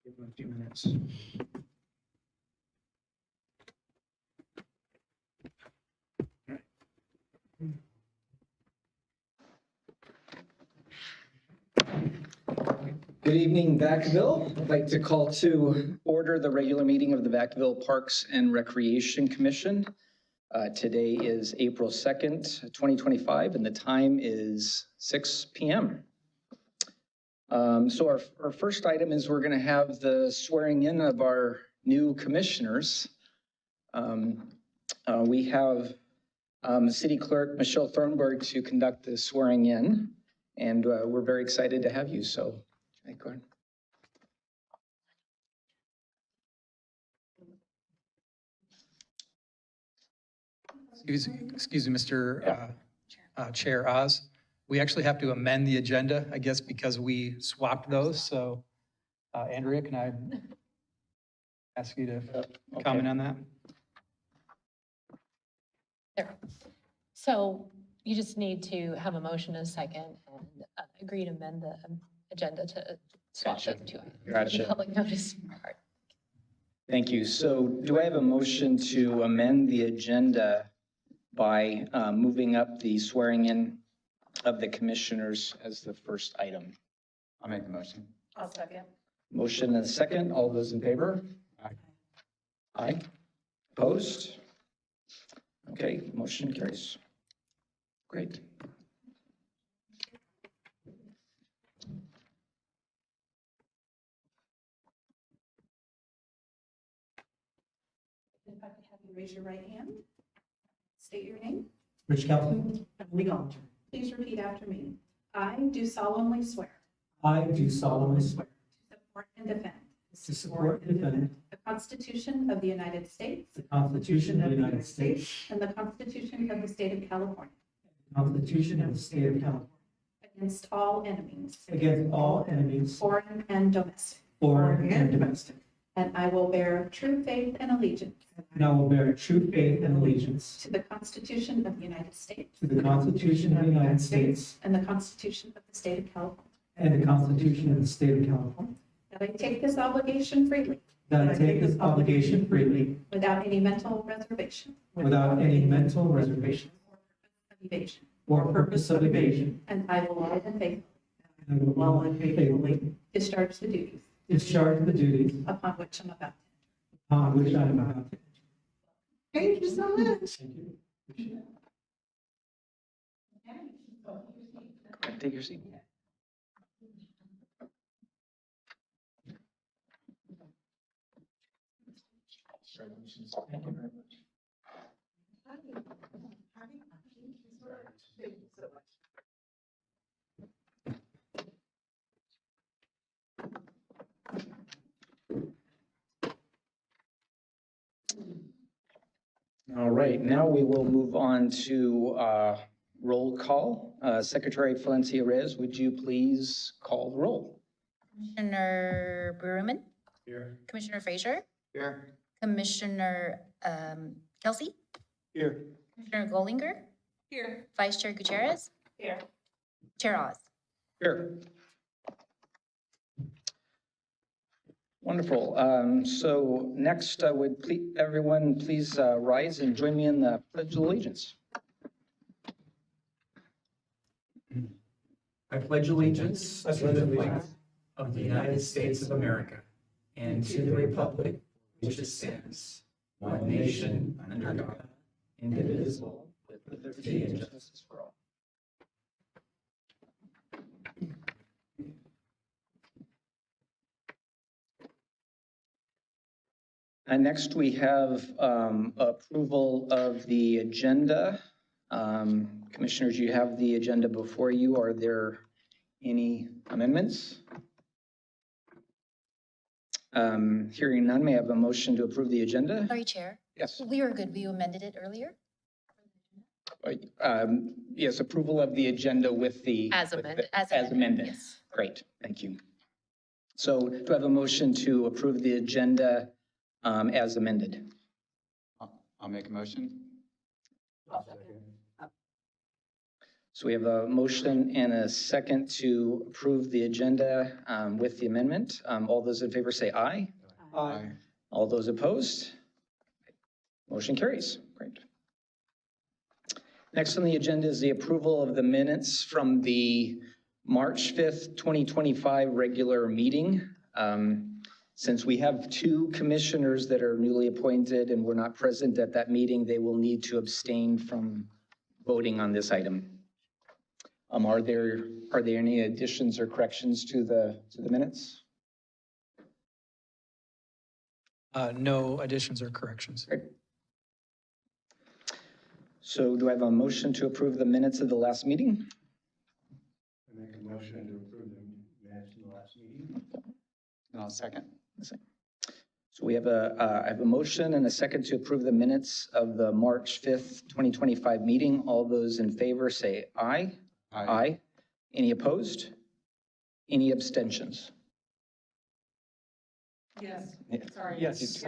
Give them a few minutes. Good evening, Vacaville. I'd like to call to order the regular meeting of the Vacaville Parks and Recreation Commission. Today is April 2nd, 2025, and the time is 6 p.m. So our first item is we're going to have the swearing in of our new commissioners. We have City Clerk Michelle Thornburg to conduct the swearing in, and we're very excited to have you. So, go ahead. Excuse me, Mr. Chair Oz. We actually have to amend the agenda, I guess, because we swapped those. So, Andrea, can I ask you to comment on that? There. So you just need to have a motion and a second and agree to amend the agenda to swap those two. Gotcha. Public notice part. Thank you. So do I have a motion to amend the agenda by moving up the swearing in of the commissioners as the first item? I'll make the motion. I'll second. Motion and a second. All those in favor? Aye. Aye. Opposed? Okay, motion carries. Great. If I could have you raise your right hand, state your name, Rich Kelton, legal alter. Please repeat after me. I do solemnly swear I do solemnly swear to support and defend to support and defend the Constitution of the United States the Constitution of the United States, and the Constitution of the State of California the Constitution of the State of California, against all enemies, against all enemies, foreign and domestic, foreign and domestic, and I will bear true faith and allegiance and I will bear true faith and allegiance to the Constitution of the United States to the Constitution of the United States and the Constitution of the State of California, and the Constitution of the State of California, that I take this obligation freely that I take this obligation freely without any mental reservation without any mental reservation of evasion, or purpose of evasion, and I will love and faithfully and I will well and faithfully discharge the duties discharge the duties upon which I'm about to upon which I am about to. Thank you so much. Thank you. Appreciate it. Go ahead, take your seat. Congratulations. Thank you very much. All right, now we will move on to roll call. Secretary Valencia Reyes, would you please call the roll? Commissioner Bruman, Here. Commissioner Frazier, Here. Commissioner Kelsey, Here. Commissioner Gollinger, Here. Vice Chair Gutierrez, Here. Chair Oz. Here. Wonderful. So next, would everyone please rise and join me in the Pledge of Allegiance. I pledge allegiance to the flag of the United States of America and to the republic which it stands, one nation under God, indivisible, with liberty and justice for all. And next, we have approval of the agenda. Commissioners, you have the agenda before you. Are there any amendments? Hearing none, may I have a motion to approve the agenda? Sorry, Chair. Yes. We were good. We amended it earlier. Yes, approval of the agenda with the. As amended. As amended. Yes. Great, thank you. So do I have a motion to approve the agenda as amended? I'll make a motion. So we have a motion and a second to approve the agenda with the amendment. All those in favor say aye. Aye. All those opposed? Motion carries. Great. Next on the agenda is the approval of the minutes from the March 5th, 2025 regular meeting. Since we have two commissioners that are newly appointed and were not present at that meeting, they will need to abstain from voting on this item. Are there any additions or corrections to the minutes? No additions or corrections. Great. So do I have a motion to approve the minutes of the last meeting? I make a motion to approve the minutes from the last meeting. And I'll second. So we have I have a motion and a second to approve the minutes of the March 5th, 2025 meeting. All those in favor say aye. Aye. Any opposed? Any abstentions? Yes. Sorry. Yes.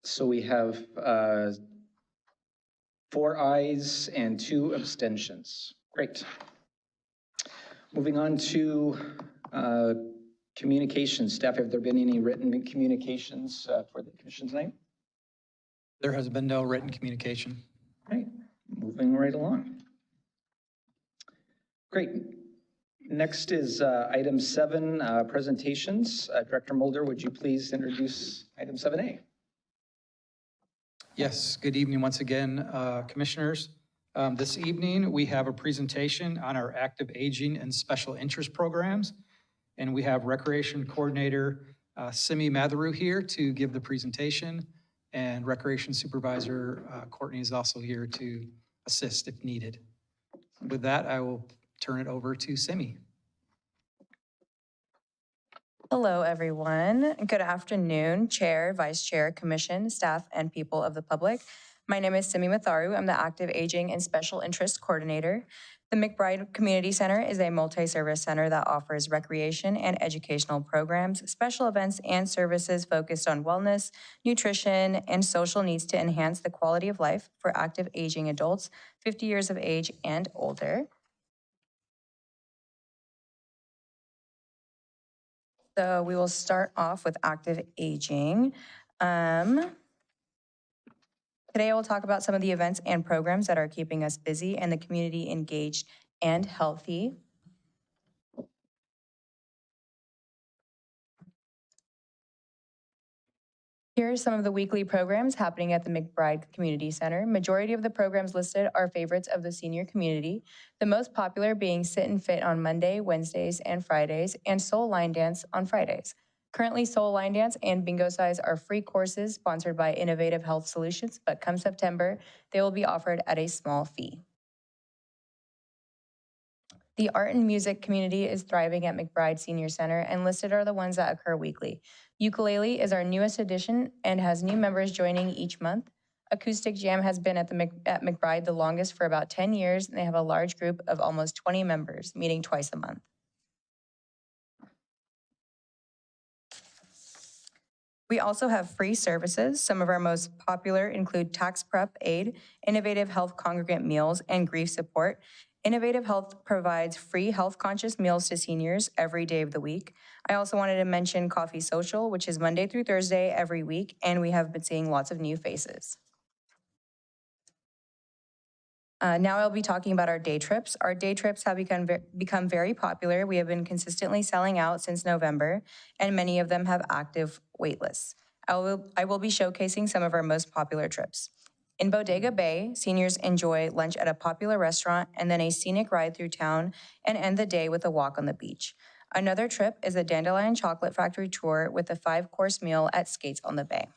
So we have 4 ayes and 2 abstentions. Great. Moving on to communications. Staff, have there been any written communications for the commission tonight? There has been no written communication. Right, moving right along. Great. Next is item 7, presentations. Director Mulder, would you please introduce item 7A? Yes, good evening once again, commissioners. This evening, we have a presentation on our active aging and special interest programs. And we have Recreation Coordinator Simi Matharu here to give the presentation. And Recreation Supervisor Courtney is also here to assist if needed. With that, I will turn it over to Simi. Hello, everyone. Good afternoon, Chair, Vice Chair, Commission, staff, and people of the public. My name is Simi Matharu. I'm the Active Aging and Special Interest Coordinator. The McBride Community Center is a multi-service center that offers recreation and educational programs, special events, and services focused on wellness, nutrition, and social needs to enhance the quality of life for active aging adults 50 years of age and older. So we will start off with active aging. Today I will talk about some of the events and programs that are keeping us busy and the community engaged and healthy. Here are some of the weekly programs happening at the McBride Community Center. Majority of the programs listed are favorites of the senior community, the most popular being Sit and Fit on Monday, Wednesdays, and Fridays, and Soul Line Dance on Fridays. Currently, Soul Line Dance and Bingo Size are free courses sponsored by Innovative Health Solutions, but come September, they will be offered at a small fee. The art and music community is thriving at McBride Senior Center, and listed are the ones that occur weekly. Ukulele is our newest addition and has new members joining each month. Acoustic Jam has been at McBride the longest for about 10 years, and they have a large group of almost 20 members, meeting twice a month. We also have free services. Some of our most popular include tax prep aid, innovative health congregant meals, and grief support. Innovative Health provides free health-conscious meals to seniors every day of the week. I also wanted to mention Coffee Social, which is Monday through Thursday every week, and we have been seeing lots of new faces. Now I'll be talking about our day trips. Our day trips have become very popular. We have been consistently selling out since November, and many of them have active wait lists. I will be showcasing some of our most popular trips. In Bodega Bay, seniors enjoy lunch at a popular restaurant and then a scenic ride through town and end the day with a walk on the beach. Another trip is a Dandelion Chocolate Factory tour with a 5-course meal at Skates on the Bay.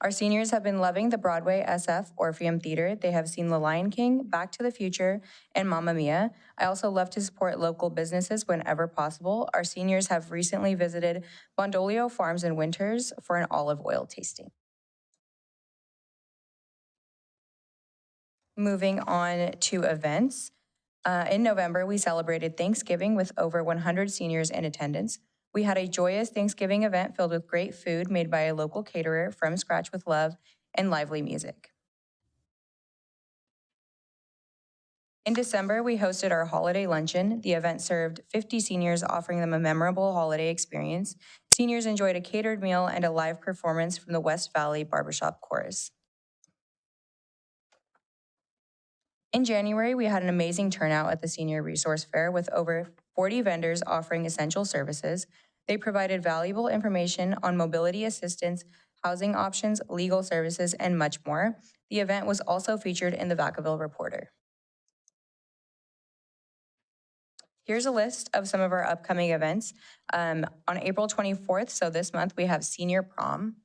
Our seniors have been loving the Broadway SF Orpheum Theater. They have seen The Lion King, Back to the Future, and Mamma Mia. I also love to support local businesses whenever possible. Our seniors have recently visited Bondolio Farms and Winters for an olive oil tasting. Moving on to events. In November, we celebrated Thanksgiving with over 100 seniors in attendance. We had a joyous Thanksgiving event filled with great food made by a local caterer from scratch with love and lively music. In December, we hosted our holiday luncheon. The event served 50 seniors, offering them a memorable holiday experience. Seniors enjoyed a catered meal and a live performance from the West Valley Barbershop Chorus. In January, we had an amazing turnout at the Senior Resource Fair with over 40 vendors offering essential services. They provided valuable information on mobility assistance, housing options, legal services, and much more. The event was also featured in the Vacaville Reporter. Here's a list of some of our upcoming events. On April 24th, so this month, we have Senior Prom.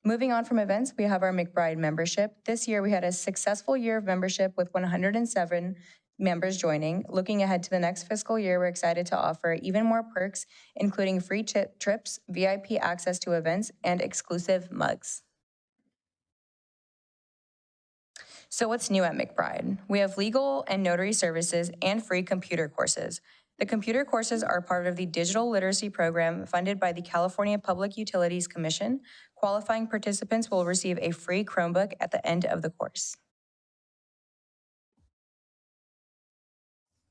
Moving on from events, we have our McBride membership. This year, we had a successful year of membership with 107 members joining. Looking ahead to the next fiscal year, we're excited to offer even more perks, including free trips, VIP access to events, and exclusive mugs. So what's new at McBride? We have legal and notary services and free computer courses. The computer courses are part of the digital literacy program funded by the California Public Utilities Commission. Qualifying participants will receive a free Chromebook at the end of the course.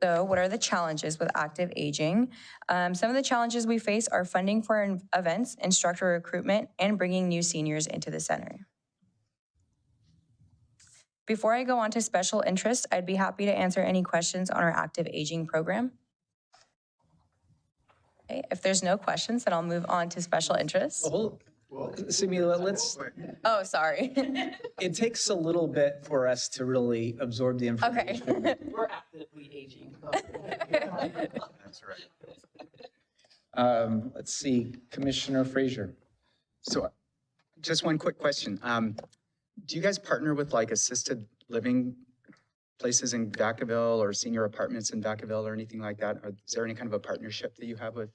So what are the challenges with active aging? Some of the challenges we face are funding for events, instructor recruitment, and bringing new seniors into the center. Before I go on to special interest, I'd be happy to answer any questions on our active aging program. Okay, if there's no questions, then I'll move on to special interest. Simi, let's, Oh, sorry. it takes a little bit for us to really absorb the information. Okay. We're actively aging. That's right. Let's see, Commissioner Frazier. So just one quick question. Do you guys partner with like assisted living places in Vacaville or senior apartments in Vacaville or anything like that? Or is there any kind of a partnership that you have with?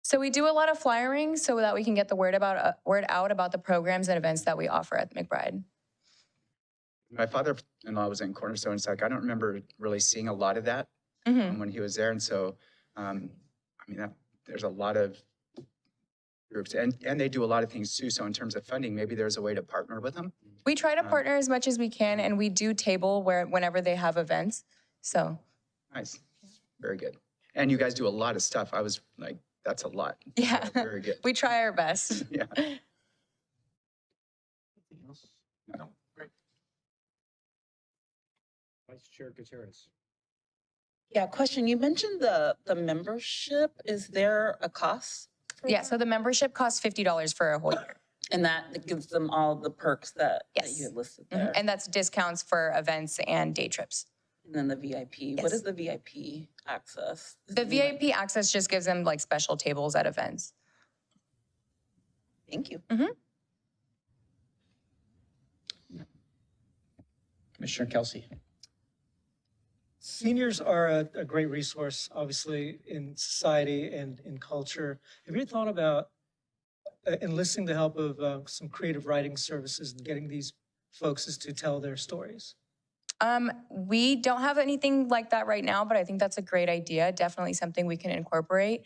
So we do a lot of flyering so that we can get the word out about the programs and events that we offer at McBride. My father-in-law was in Cornerstone. It's like, I don't remember really seeing a lot of that when he was there. And so, I mean, there's a lot of groups and they do a lot of things too. So in terms of funding, maybe there's a way to partner with them. We try to partner as much as we can, and we do table whenever they have events. So Nice. Very good. And you guys do a lot of stuff. I was like, that's a lot. yeah, Very good. we try our best. Yeah. Anything else? No. Great. Vice Chair Gutierrez. Yeah, question. You mentioned the membership. Is there a cost? Yeah, so the membership costs $50 for a whole year. And that gives them all the perks that Yes. you had listed there. And that's discounts for events and day trips. And then the VIP. Yes. What is the VIP access? The VIP access just gives them like special tables at events. Thank you. Commissioner Kelsey. Seniors are a great resource, obviously, in society and in culture. Have you thought about enlisting the help of some creative writing services and getting these folks to tell their stories? We don't have anything like that right now, but I think that's a great idea. Definitely something we can incorporate.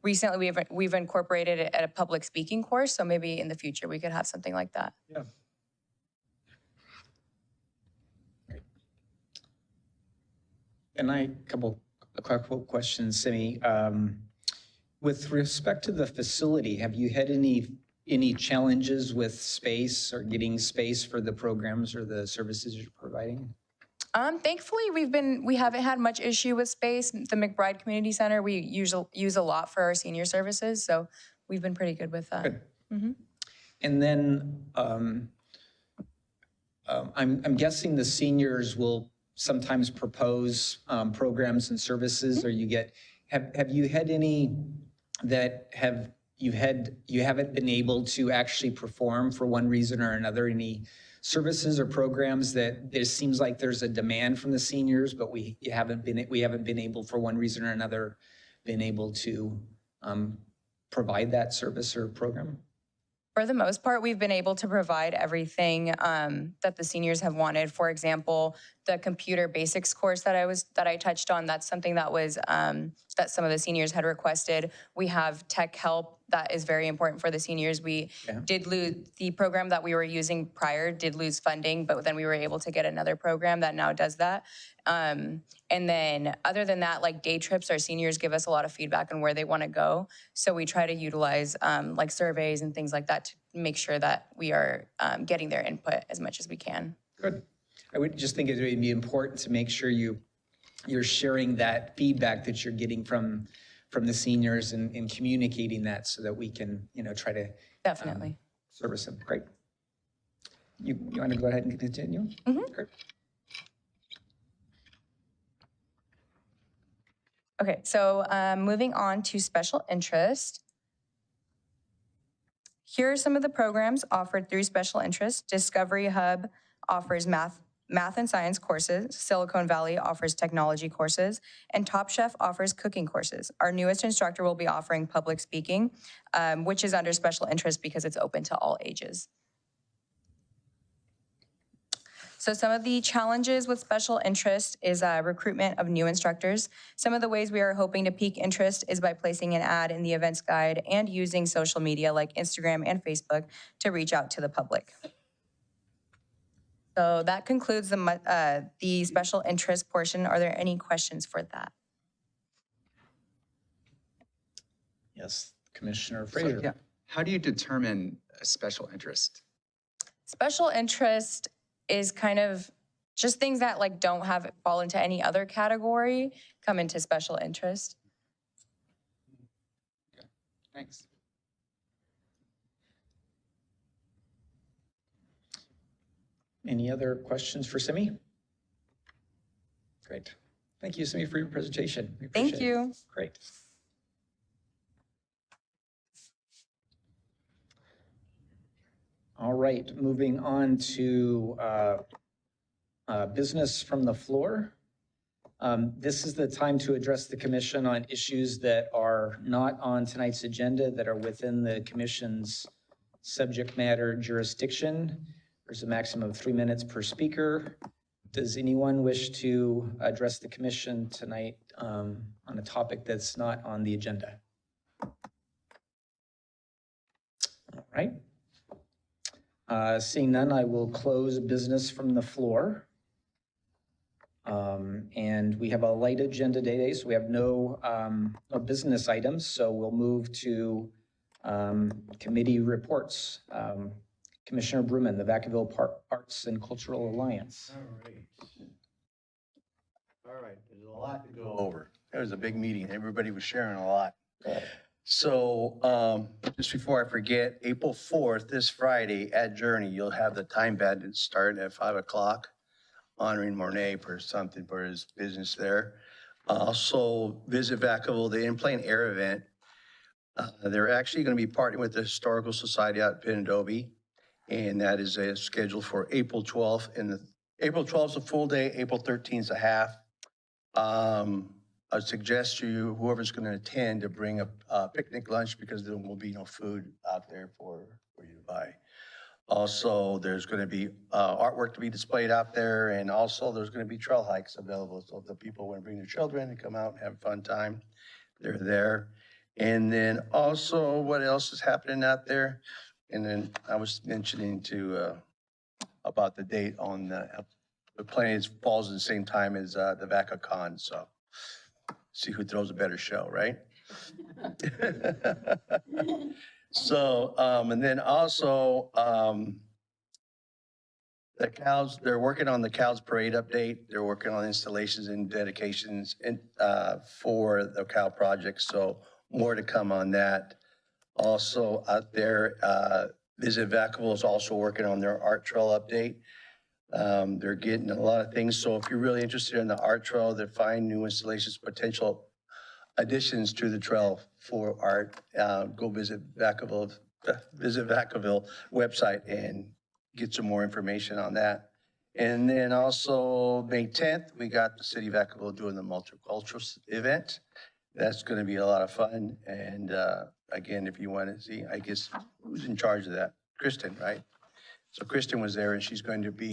Recently, we've incorporated it at a public speaking course, so maybe in the future we could have something like that. Yeah. And a couple questions, Simi. With respect to the facility, have you had any challenges with space or getting space for the programs or the services you're providing? Thankfully, we haven't had much issue with space. The McBride Community Center, we use a lot for our senior services, so we've been pretty good with that. Good. Mm-hmm. And then I'm guessing the seniors will sometimes propose programs and services, or have you had any that you haven't been able to actually perform for one reason or another? Any services or programs that there seems like there's a demand from the seniors, but we haven't been able for one reason or another been able to provide that service or program? For the most part, we've been able to provide everything that the seniors have wanted. For example, the computer basics course that I touched on, that's something that was, that some of the seniors had requested. We have tech help that is very important for the seniors. We did lose, the program that we were using prior did lose funding, but then we were able to get another program that now does that. And then other than that, like day trips, our seniors give us a lot of feedback on where they want to go. So we try to utilize like surveys and things like that to make sure that we are getting their input as much as we can. Good. I would just think it would be important to make sure you're sharing that feedback that you're getting from the seniors and communicating that so that we can, try to Definitely. service them. Great. You want to go ahead and continue? Mm-hmm. Great. Okay, so moving on to special interest. Here are some of the programs offered through special interest. Discovery Hub offers math and science courses. Silicon Valley offers technology courses. And Top Chef offers cooking courses. Our newest instructor will be offering public speaking, which is under special interest because it's open to all ages. So some of the challenges with special interest is recruitment of new instructors. Some of the ways we are hoping to pique interest is by placing an ad in the events guide and using social media like Instagram and Facebook to reach out to the public. So that concludes the special interest portion. Are there any questions for that? Yes, Commissioner Frazier. So, yeah. How do you determine a special interest? Special interest is kind of just things that like don't fall into any other category come into special interest. Okay. Thanks. Any other questions for Simi? Great. Thank you, Simi, for your presentation. We Thank appreciate it. you. Great. All right, moving on to business from the floor. This is the time to address the commission on issues that are not on tonight's agenda that are within the commission's subject matter jurisdiction. There's a maximum of 3 minutes per speaker. Does anyone wish to address the commission tonight on a topic that's not on the agenda? All right. Seeing none, I will close business from the floor. And we have a light agenda today, so we have no business items. So we'll move to committee reports. Commissioner Bruman, the Vacaville Arts and Cultural Alliance. All right, there's a lot to go over. It was a big meeting. Everybody was sharing a lot. So just before I forget, April 4th, this Friday at Journey, you'll have the time bandit start at 5 o'clock, honoring Mornay for something for his business there. Also, visit Vacaville, the In-Plane Air event. They're actually going to be partnering with the Historical Society out in Pindobi, and that is scheduled for April 12th. And April 12th is a full day, April 13th is a half. I suggest you, whoever's going to attend, to bring a picnic lunch because there will be no food out there for you to buy. Also, there's going to be artwork to be displayed out there, and also there's going to be trail hikes available. So if the people want to bring their children and come out and have a fun time, they're there. And then also, what else is happening out there? And then I was mentioning about the date on the plane falls at the same time as the VacaCon, so see who throws a better show, right? So, and then also, the cows, they're working on the cows parade update. They're working on installations and dedications for the cow project. So more to come on that. Also out there, Visit Vacaville is also working on their art trail update. They're getting a lot of things. So if you're really interested in the art trail, they find new installations, potential additions to the trail for art, go visit Vacaville website and get some more information on that. And then also May 10th, we got the City of Vacaville doing the multicultural event. That's going to be a lot of fun. And again, if you want to see, I guess, who's in charge of that? Kristen, right? So Kristen was there, and she's going to be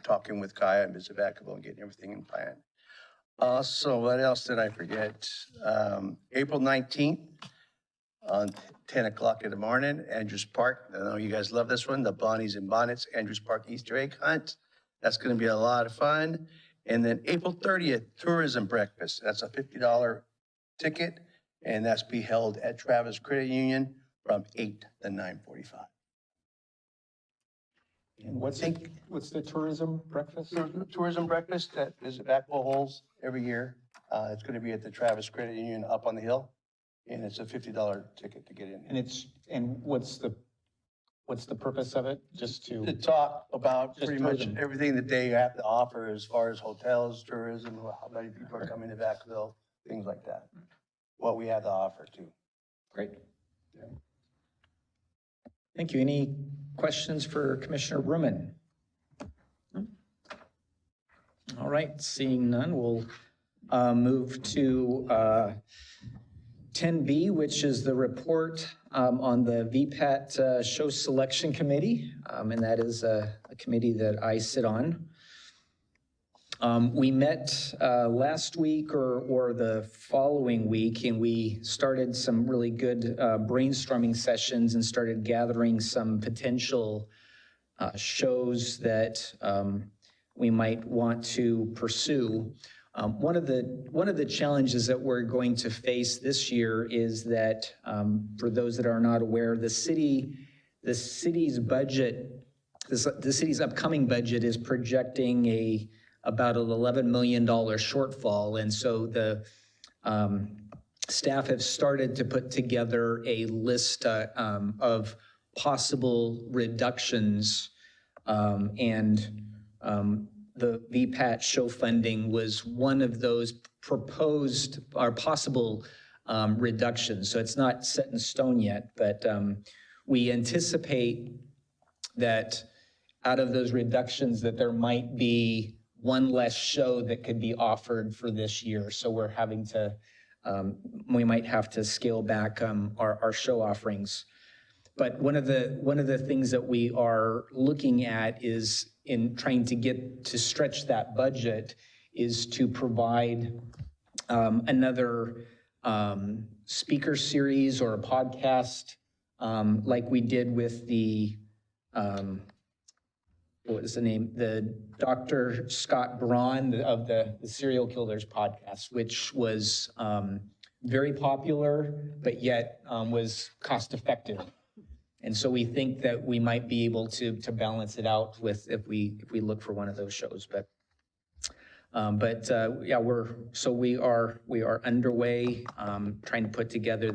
talking with Kaya and Mr. Vacaville and getting everything in plan. Also, what else did I forget? April 19th, on 10 o'clock in the morning, Andrews Park. I know you guys love this one, the Bonnies and Bonnets Andrews Park Easter egg hunt. That's going to be a lot of fun. And then April 30th, tourism breakfast. That's a $50 ticket, and that's be held at Travis Credit Union from 8 to 9:45. And what's the tourism breakfast? Tourism breakfast that Visit Vacaville holds every year. It's going to be at the Travis Credit Union up on the hill, and it's a $50 ticket to get in. And what's the purpose of it? Just To talk about Just pretty much tourism. everything that they have to offer as far as hotels, tourism, how many people are coming to Vacaville, things like that. What we have to offer too. Great. Thank you. Any questions for Commissioner Brumman? No? All right, seeing none, we'll move to 10B, which is the report on the VPAT Show Selection Committee, and that is a committee that I sit on. We met last week or the following week, and we started some really good brainstorming sessions and started gathering some potential shows that we might want to pursue. One of the challenges that we're going to face this year is that, for those that are not aware, the city's budget, the city's upcoming budget is projecting about an $11 million shortfall. And so the staff have started to put together a list of possible reductions, and the VPAT show funding was one of those proposed or possible reductions. So it's not set in stone yet, but we anticipate that out of those reductions that there might be one less show that could be offered for this year. So we're having to, we might have to scale back our show offerings. But one of the things that we are looking at is in trying to get to stretch that budget is to provide another speaker series or a podcast like we did with the, what was the name? The Dr. Scott Braun of the Serial Killers podcast, which was very popular, but yet was cost effective. And so we think that we might be able to balance it out with if we look for one of those shows. Yeah, we are underway trying to put together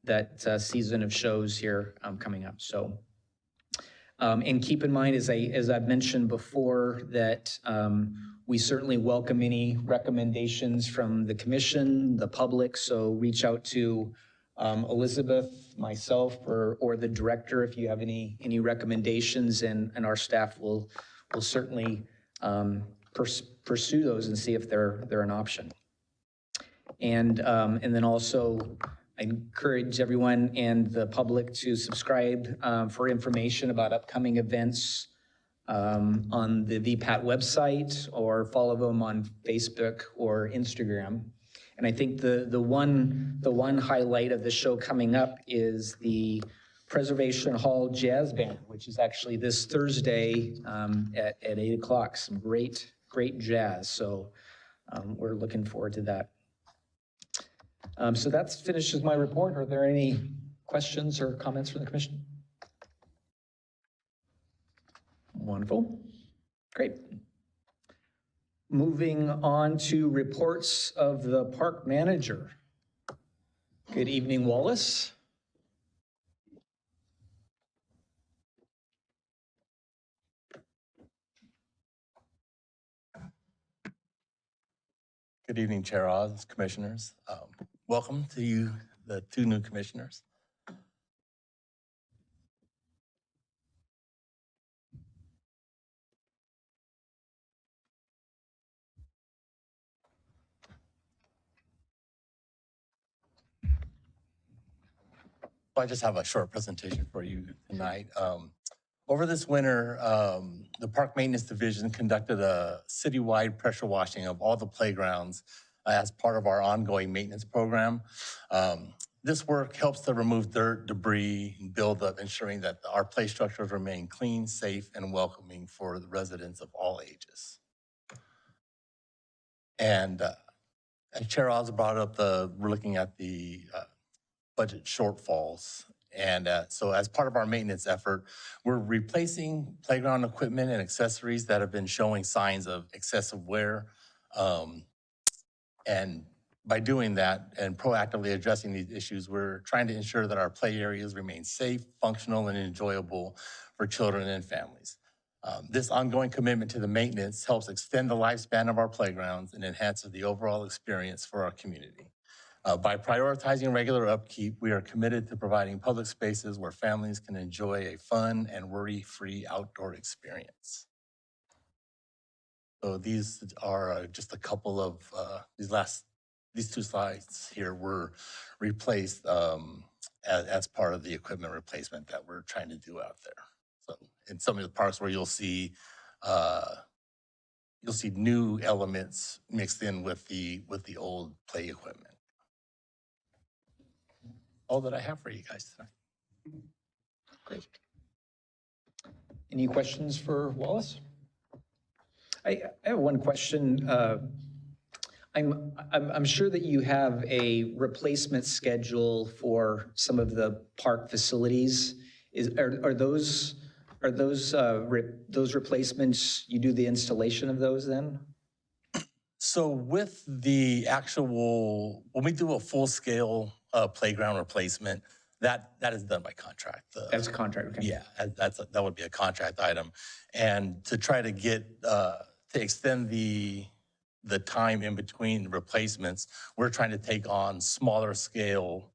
that season of shows here coming up. So. And keep in mind, as I've mentioned before, that we certainly welcome any recommendations from the commission, the public. So reach out to Elizabeth, myself, or the director if you have any recommendations, and our staff will certainly pursue those and see if they're an option. And then also, I encourage everyone and the public to subscribe for information about upcoming events on the VPAT website, or follow them on Facebook or Instagram. And I think the one highlight of the show coming up is the Preservation Hall Jazz Band, which is actually this Thursday at 8 o'clock. Some great jazz. So we're looking forward to that. So that finishes my report. Are there any questions or comments from the commission? Wonderful. Great. Moving on to reports of the park manager. Good evening, Wallace. Good evening, Chair Oz, commissioners. Welcome to you, the two new commissioners. I just have a short presentation for you tonight. Over this winter, the Park Maintenance Division conducted a citywide pressure washing of all the playgrounds as part of our ongoing maintenance program. This work helps to remove dirt, debris, and buildup, ensuring that our play structures remain clean, safe, and welcoming for the residents of all ages. And as Chair Oz brought up, we're looking at the budget shortfalls. And so as part of our maintenance effort, we're replacing playground equipment and accessories that have been showing signs of excessive wear. And by doing that and proactively addressing these issues, we're trying to ensure that our play areas remain safe, functional, and enjoyable for children and families. This ongoing commitment to the maintenance helps extend the lifespan of our playgrounds and enhances the overall experience for our community. By prioritizing regular upkeep, we are committed to providing public spaces where families can enjoy a fun and worry-free outdoor experience. So these are just a couple of these two slides here were replaced as part of the equipment replacement that we're trying to do out there. So in some of the parks where you'll see new elements mixed in with the old play equipment. All that I have for you guys tonight. Great. Any questions for Wallace? I have one question. I'm sure that you have a replacement schedule for some of the park facilities. Are those replacements, you do the installation of those then? So with the actual, when we do a full-scale playground replacement, that is done by contract. That's a contract, okay. Yeah, that would be a contract item. And to try to get, to extend the time in between replacements, we're trying to take on smaller scale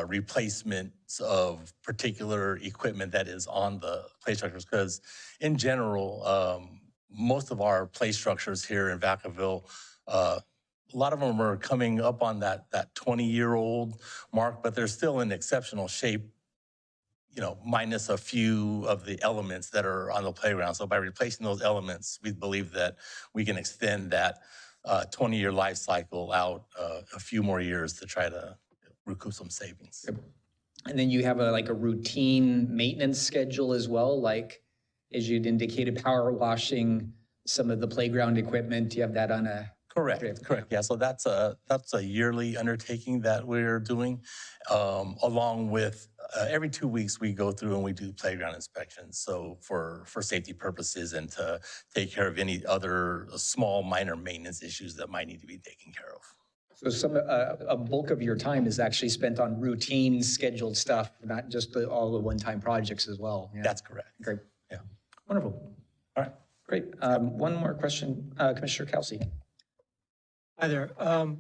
replacements of particular equipment that is on the play structures. Because in general, most of our play structures here in Vacaville, a lot of them are coming up on that 20-year-old mark, but they're still in exceptional shape, you know, minus a few of the elements that are on the playground. So by replacing those elements, we believe that we can extend that 20-year life cycle out a few more years to try to recoup some savings. And then you have a routine maintenance schedule as well, like as you'd indicated, power washing some of the playground equipment. Do you have that on a? Correct. Yeah, so that's a yearly undertaking that we're doing, along with every 2 weeks we go through and we do playground inspections. So for safety purposes and to take care of any other small minor maintenance issues that might need to be taken care of. So a bulk of your time is actually spent on routine scheduled stuff, not just all the one-time projects as well. Yeah. That's correct. Great. Yeah. Wonderful. All right. Great. One more question, Commissioner Kelsey. Hi there. Do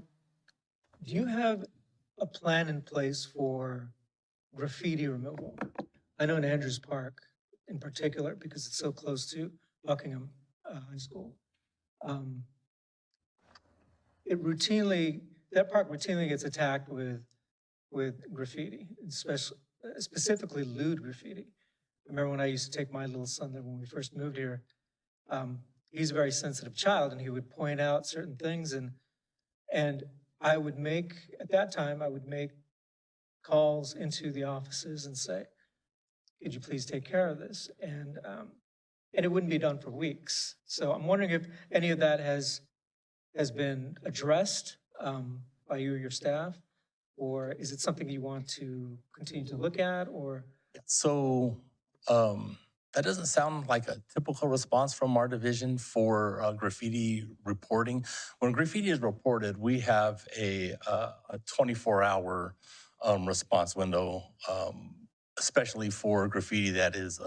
you have a plan in place for graffiti removal? I know in Andrews Park in particular, because it's so close to Buckingham High School. That park routinely gets attacked with graffiti, specifically lewd graffiti. I remember when I used to take my little son there when we first moved here. He's a very sensitive child, and he would point out certain things, and I would make, at that time, I would make calls into the offices and say, could you please take care of this? And it wouldn't be done for weeks. So I'm wondering if any of that has been addressed by you or your staff, or is it something you want to continue to look at, or? So that doesn't sound like a typical response from our division for graffiti reporting. When graffiti is reported, we have a 24-hour response window, especially for graffiti that is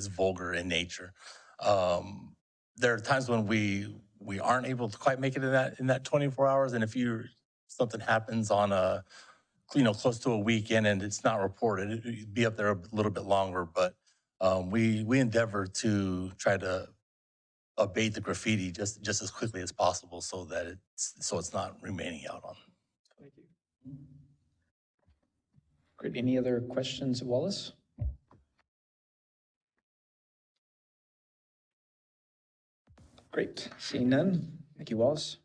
vulgar in nature. There are times when we aren't able to quite make it in that 24 hours, and if something happens on close to a weekend and it's not reported, it'd be up there a little bit longer, but we endeavor to try to abate the graffiti just as quickly as possible so that it's not remaining out on. Thank you. Great. Any other questions, Wallace? Great. Seeing none. Thank you, Wallace.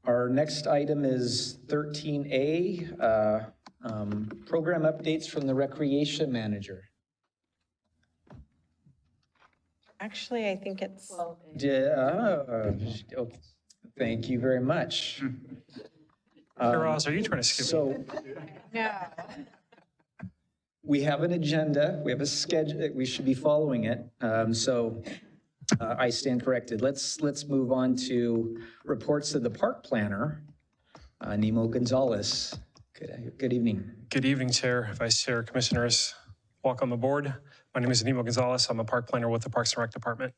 Our next item is 13A, program updates from the recreation manager. Actually, I think it's. Thank you very much. Ross, are you trying to skip? So No. we have an agenda, we have a schedule, we should be following it. I stand corrected. Let's move on to reports of the park planner, Nemo Gonzalez. Good evening. Good evening, Chair, Vice Chair, Commissioners. Welcome aboard. My name is Nemo Gonzalez. I'm a park planner with the Parks and Rec Department.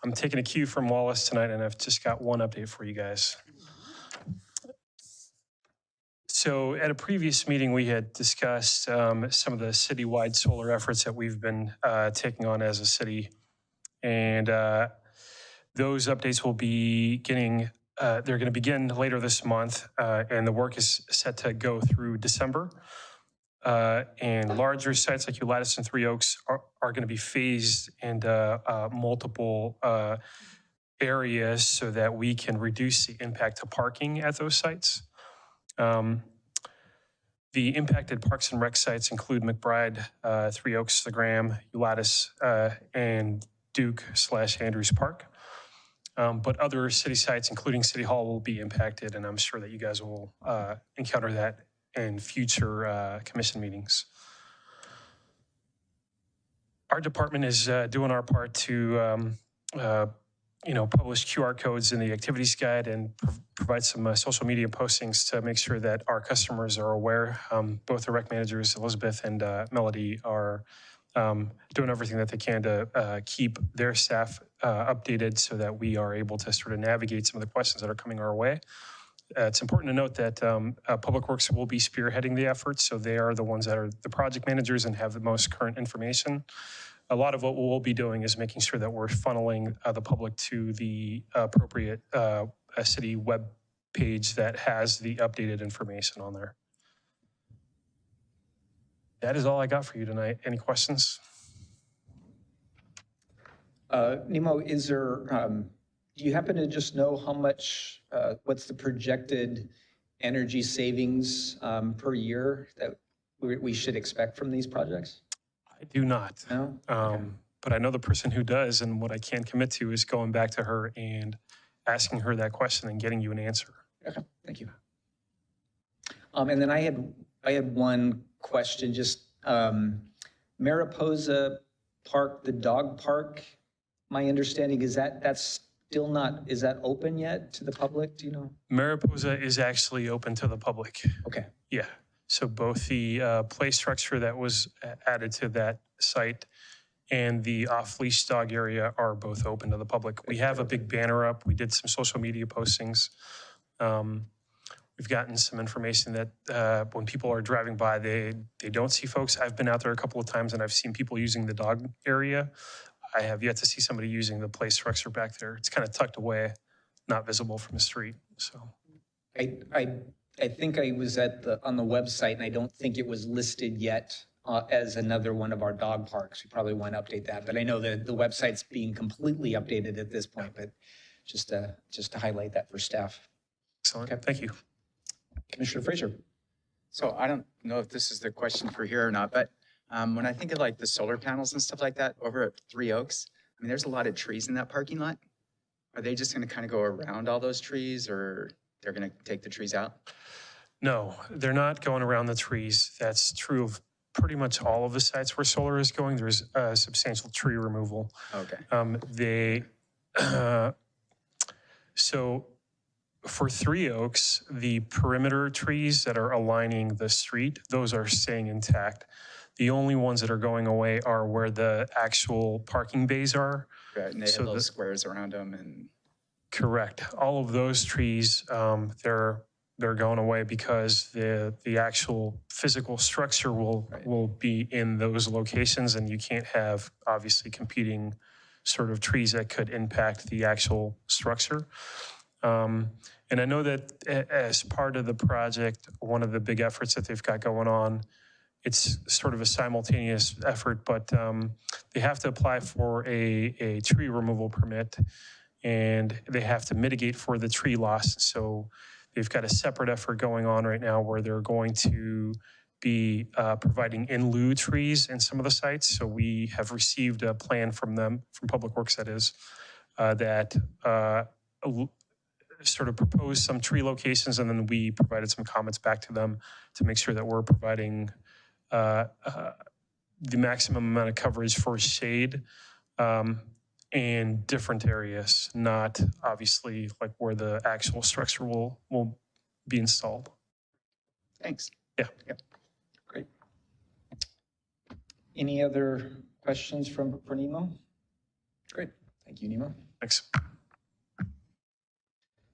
I'm taking a cue from Wallace tonight, and I've just got one update for you guys. So at a previous meeting, we had discussed some of the citywide solar efforts that we've been taking on as a city. And those updates will be they're going to begin later this month, and the work is set to go through December. And larger sites like Ulatis and Three Oaks are going to be phased into multiple areas so that we can reduce the impact to parking at those sites. The impacted Parks and Rec sites include McBride, Three Oaks, The Graham, Ulatis, and Duke/Andrews Park. But other city sites, including City Hall, will be impacted, and I'm sure that you guys will encounter that in future commission meetings. Our department is doing our part to publish QR codes in the activities guide and provide some social media postings to make sure that our customers are aware. Both the rec managers, Elizabeth and Melody, are doing everything that they can to keep their staff updated so that we are able to sort of navigate some of the questions that are coming our way. It's important to note that Public Works will be spearheading the efforts, so they are the ones that are the project managers and have the most current information. A lot of what we'll be doing is making sure that we're funneling the public to the appropriate city web page that has the updated information on there. That is all I got for you tonight. Any questions? Nemo, is there, do you happen to just know how much, what's the projected energy savings per year that we should expect from these projects? I do not. No? But I know the person who does, and what I can commit to is going back to her and asking her that question and getting you an answer. Okay, thank you. And then I had one question, just Mariposa Park, the dog park, my understanding is that's still not, is that open yet to the public? Do you know? Mariposa is actually open to the public. Okay. Yeah. So both the play structure that was added to that site and the off-leash dog area are both open to the public. We have a big banner up. We did some social media postings. We've gotten some information that when people are driving by, they don't see folks. I've been out there a couple of times and I've seen people using the dog area. I have yet to see somebody using the play structure back there. It's kind of tucked away, not visible from the street. So I think I was on the website and I don't think it was listed yet as another one of our dog parks. We probably want to update that, but I know that the website's being completely updated at this point, but just to highlight that for staff. Excellent. Okay. Thank you. Commissioner Frazier. So I don't know if this is the question for here or not, but when I think of like the solar panels and stuff like that over at Three Oaks, I mean, there's a lot of trees in that parking lot. Are they just going to kind of go around all those trees, or they're going to take the trees out? No, they're not going around the trees. That's true of pretty much all of the sites where solar is going. There's substantial tree removal. Okay. So for Three Oaks, the perimeter trees that are aligning the street, those are staying intact. The only ones that are going away are where the actual parking bays are. Right, and they have those squares around them. And correct. All of those trees, they're going away because the actual physical structure will be in those locations, and you can't have obviously competing sort of trees that could impact the actual structure. And I know that as part of the project, one of the big efforts that they've got going on it's sort of a simultaneous effort, but they have to apply for a tree removal permit, and they have to mitigate for the tree loss. So they've got a separate effort going on right now where they're going to be providing in lieu trees in some of the sites. So we have received a plan from them, from Public Works that is, that sort of proposed some tree locations, and then we provided some comments back to them to make sure that we're providing the maximum amount of coverage for shade in different areas, not obviously like where the actual structure will be installed. Thanks. Yeah. Yep. Great. Any other questions for Nemo? Great. Thank you, Nemo. Thanks.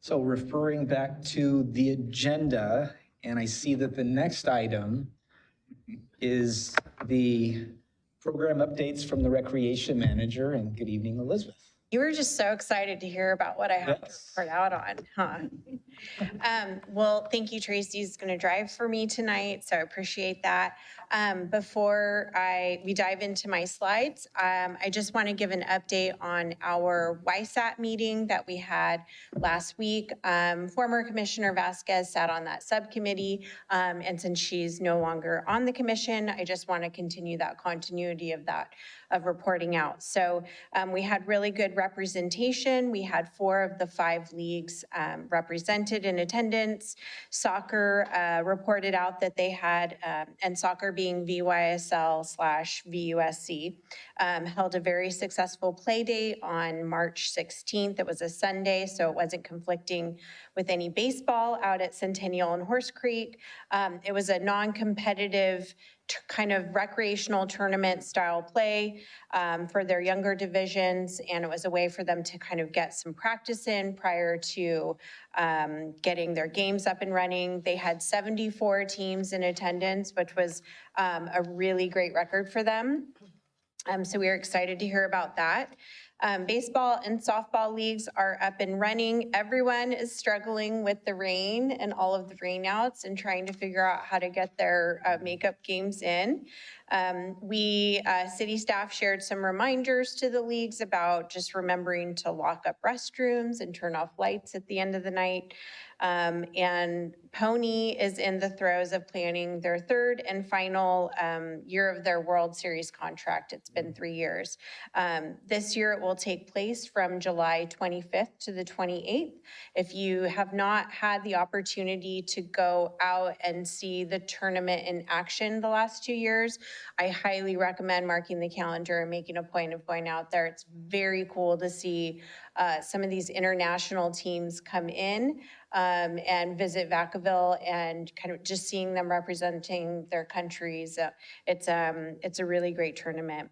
So referring back to the agenda, and I see that the next item is the program updates from the recreation manager. And good evening, Elizabeth. You were just so excited to hear about what I have to report out on, huh? Well, thank you, Tracy's going to drive for me tonight, so I appreciate that. Before we dive into my slides, I just want to give an update on our YSAT meeting that we had last week. Former Commissioner Vasquez sat on that subcommittee, and since she's no longer on the commission, I just want to continue that continuity of reporting out. So we had really good representation. We had 4 of the 5 leagues represented in attendance. Soccer reported out that they had, and soccer being VYSL/VUSC, held a very successful play date on March 16th. It was a Sunday, so it wasn't conflicting with any baseball out at Centennial and Horse Creek. It was a non-competitive kind of recreational tournament style play for their younger divisions, and it was a way for them to kind of get some practice in prior to getting their games up and running. They had 74 teams in attendance, which was a really great record for them. So we are excited to hear about that. Baseball and softball leagues are up and running. Everyone is struggling with the rain and all of the rainouts and trying to figure out how to get their makeup games in. City staff shared some reminders to the leagues about just remembering to lock up restrooms and turn off lights at the end of the night. And Pony is in the throes of planning their 3rd and final year of their World Series contract. It's been 3 years. This year it will take place from July 25th to the 28th. If you have not had the opportunity to go out and see the tournament in action the last 2 years, I highly recommend marking the calendar and making a point of going out there. It's very cool to see some of these international teams come in and visit Vacaville, and kind of just seeing them representing their countries. It's a really great tournament.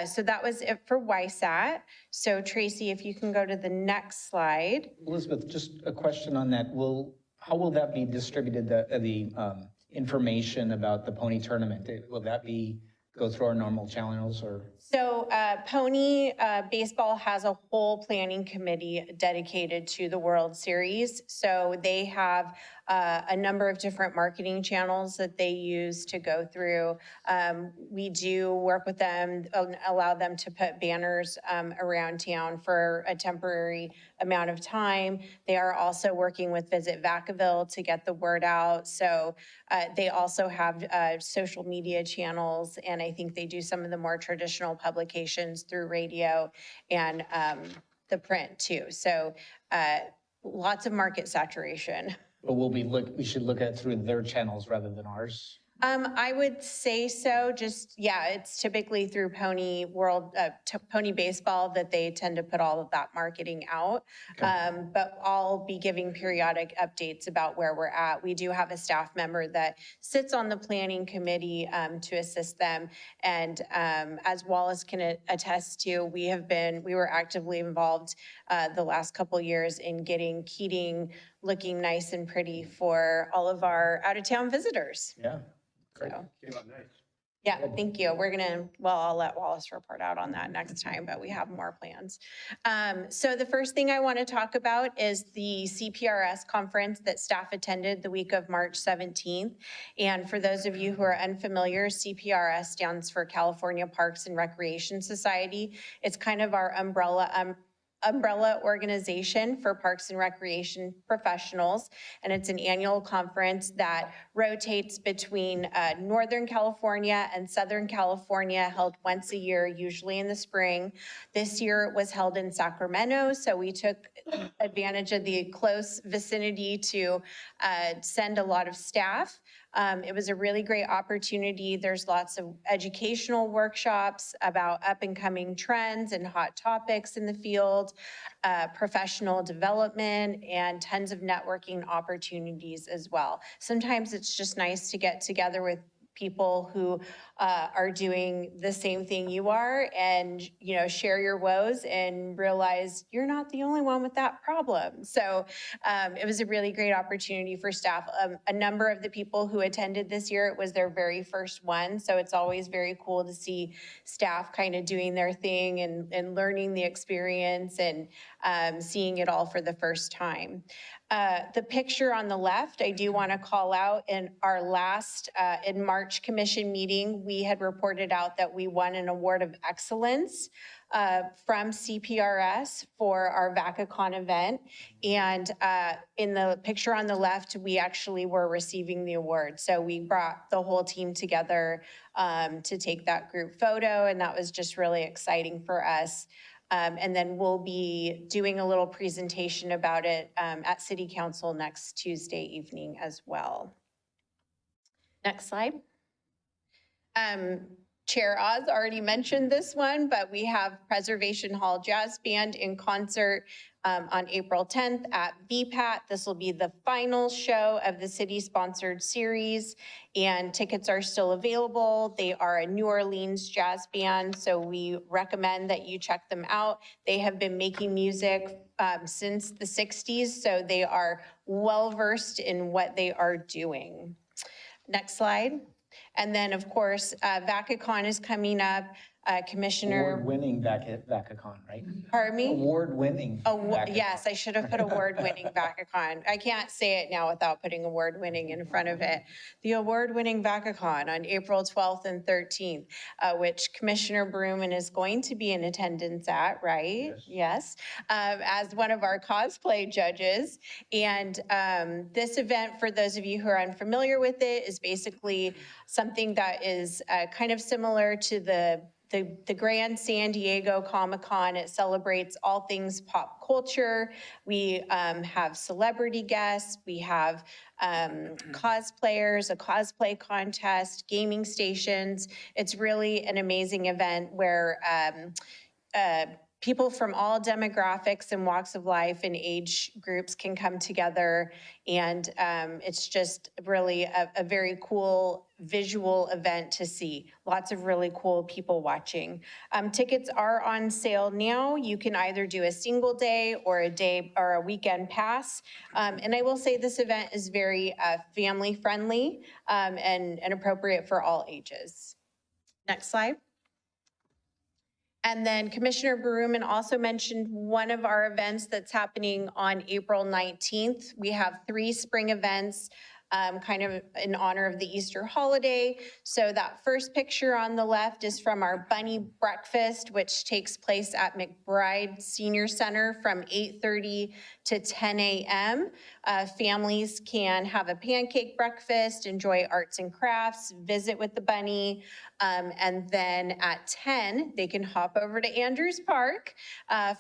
So that was it for YSAT. So Tracy, if you can go to the next slide. Elizabeth, just a question on that. How will that be distributed, the information about the pony tournament? Will that go through our normal channels, or? So Pony Baseball has a whole planning committee dedicated to the World Series. So they have a number of different marketing channels that they use to go through. We do work with them, allow them to put banners around town for a temporary amount of time. They are also working with Visit Vacaville to get the word out. So they also have social media channels, and I think they do some of the more traditional publications through radio and the print too. So lots of market saturation. But we should look at through their channels rather than ours? I would say so. Just, yeah, it's typically through Pony Baseball that they tend to put all of that marketing out. Okay. But I'll be giving periodic updates about where we're at. We do have a staff member that sits on the planning committee to assist them. And as Wallace can attest to, we were actively involved the last couple years in getting Keating looking nice and pretty for all of our out-of-town visitors. Yeah. Great. So, Yeah, thank you. We're gonna, well, I'll let Wallace report out on that next time, but we have more plans. So the first thing I want to talk about is the CPRS conference that staff attended the week of March 17th. And for those of you who are unfamiliar, CPRS stands for California Parks and Recreation Society. It's kind of our umbrella organization for parks and recreation professionals. And it's an annual conference that rotates between Northern California and Southern California, held once a year, usually in the spring. This year it was held in Sacramento, so we took advantage of the close vicinity to send a lot of staff. It was a really great opportunity. There's lots of educational workshops about up and coming trends and hot topics in the field, professional development, and tons of networking opportunities as well. Sometimes it's just nice to get together with people who are doing the same thing you are and, you know, share your woes and realize you're not the only one with that problem. So it was a really great opportunity for staff. A number of the people who attended this year, it was their very first one. So it's always very cool to see staff kind of doing their thing and learning the experience and seeing it all for the first time. The picture on the left, I do want to call out in our last, in March commission meeting, we had reported out that we won an award of excellence from CPRS for our VacaCon event. And in the picture on the left, we actually were receiving the award. So we brought the whole team together to take that group photo, and that was just really exciting for us. And then we'll be doing a little presentation about it at City Council next Tuesday evening as well. Next slide. Chair Oz already mentioned this one, but we have Preservation Hall Jazz Band in concert on April 10th at VPAT. This will be the final show of the city-sponsored series, and tickets are still available. They are a New Orleans jazz band, so we recommend that you check them out. They have been making music since the 60s, so they are well-versed in what they are doing. Next slide. And then, of course, VacaCon is coming up. Commissioner. Award-winning VacaCon, right? Pardon me? Award-winning. Yes, I should have put award-winning VacaCon. I can't say it now without putting award-winning in front of it. The award-winning VacaCon on April 12th and 13th, which Commissioner Berman is going to be in attendance at, right? Yes. As one of our cosplay judges. And this event, for those of you who are unfamiliar with it, is basically something that is kind of similar to the Grand San Diego Comic-Con. It celebrates all things pop culture. We have celebrity guests. We have cosplayers, a cosplay contest, gaming stations. It's really an amazing event where people from all demographics and walks of life and age groups can come together. And it's just really a very cool visual event to see. Lots of really cool people watching. Tickets are on sale now. You can either do a single day or a weekend pass. And I will say this event is very family friendly and appropriate for all ages. Next slide. And then Commissioner Berman also mentioned one of our events that's happening on April 19th. We have 3 spring events kind of in honor of the Easter holiday. So that first picture on the left is from our Bunny Breakfast, which takes place at McBride Senior Center from 8:30 to 10 a.m. Families can have a pancake breakfast, enjoy arts and crafts, visit with the bunny, and then at 10, they can hop over to Andrews Park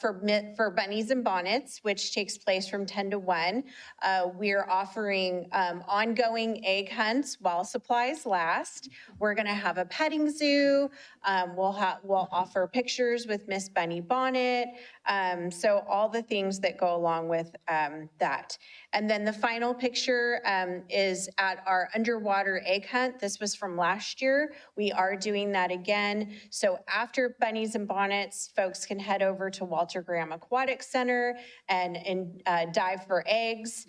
for Bunnies and Bonnets, which takes place from 10 to 1. We're offering ongoing egg hunts while supplies last. We're gonna have a petting zoo. We'll offer pictures with Miss Bunny Bonnet. So all the things that go along with that. And then the final picture is at our underwater egg hunt. This was from last year. We are doing that again. So after Bunnies and Bonnets, folks can head over to Walter Graham Aquatic Center and dive for eggs.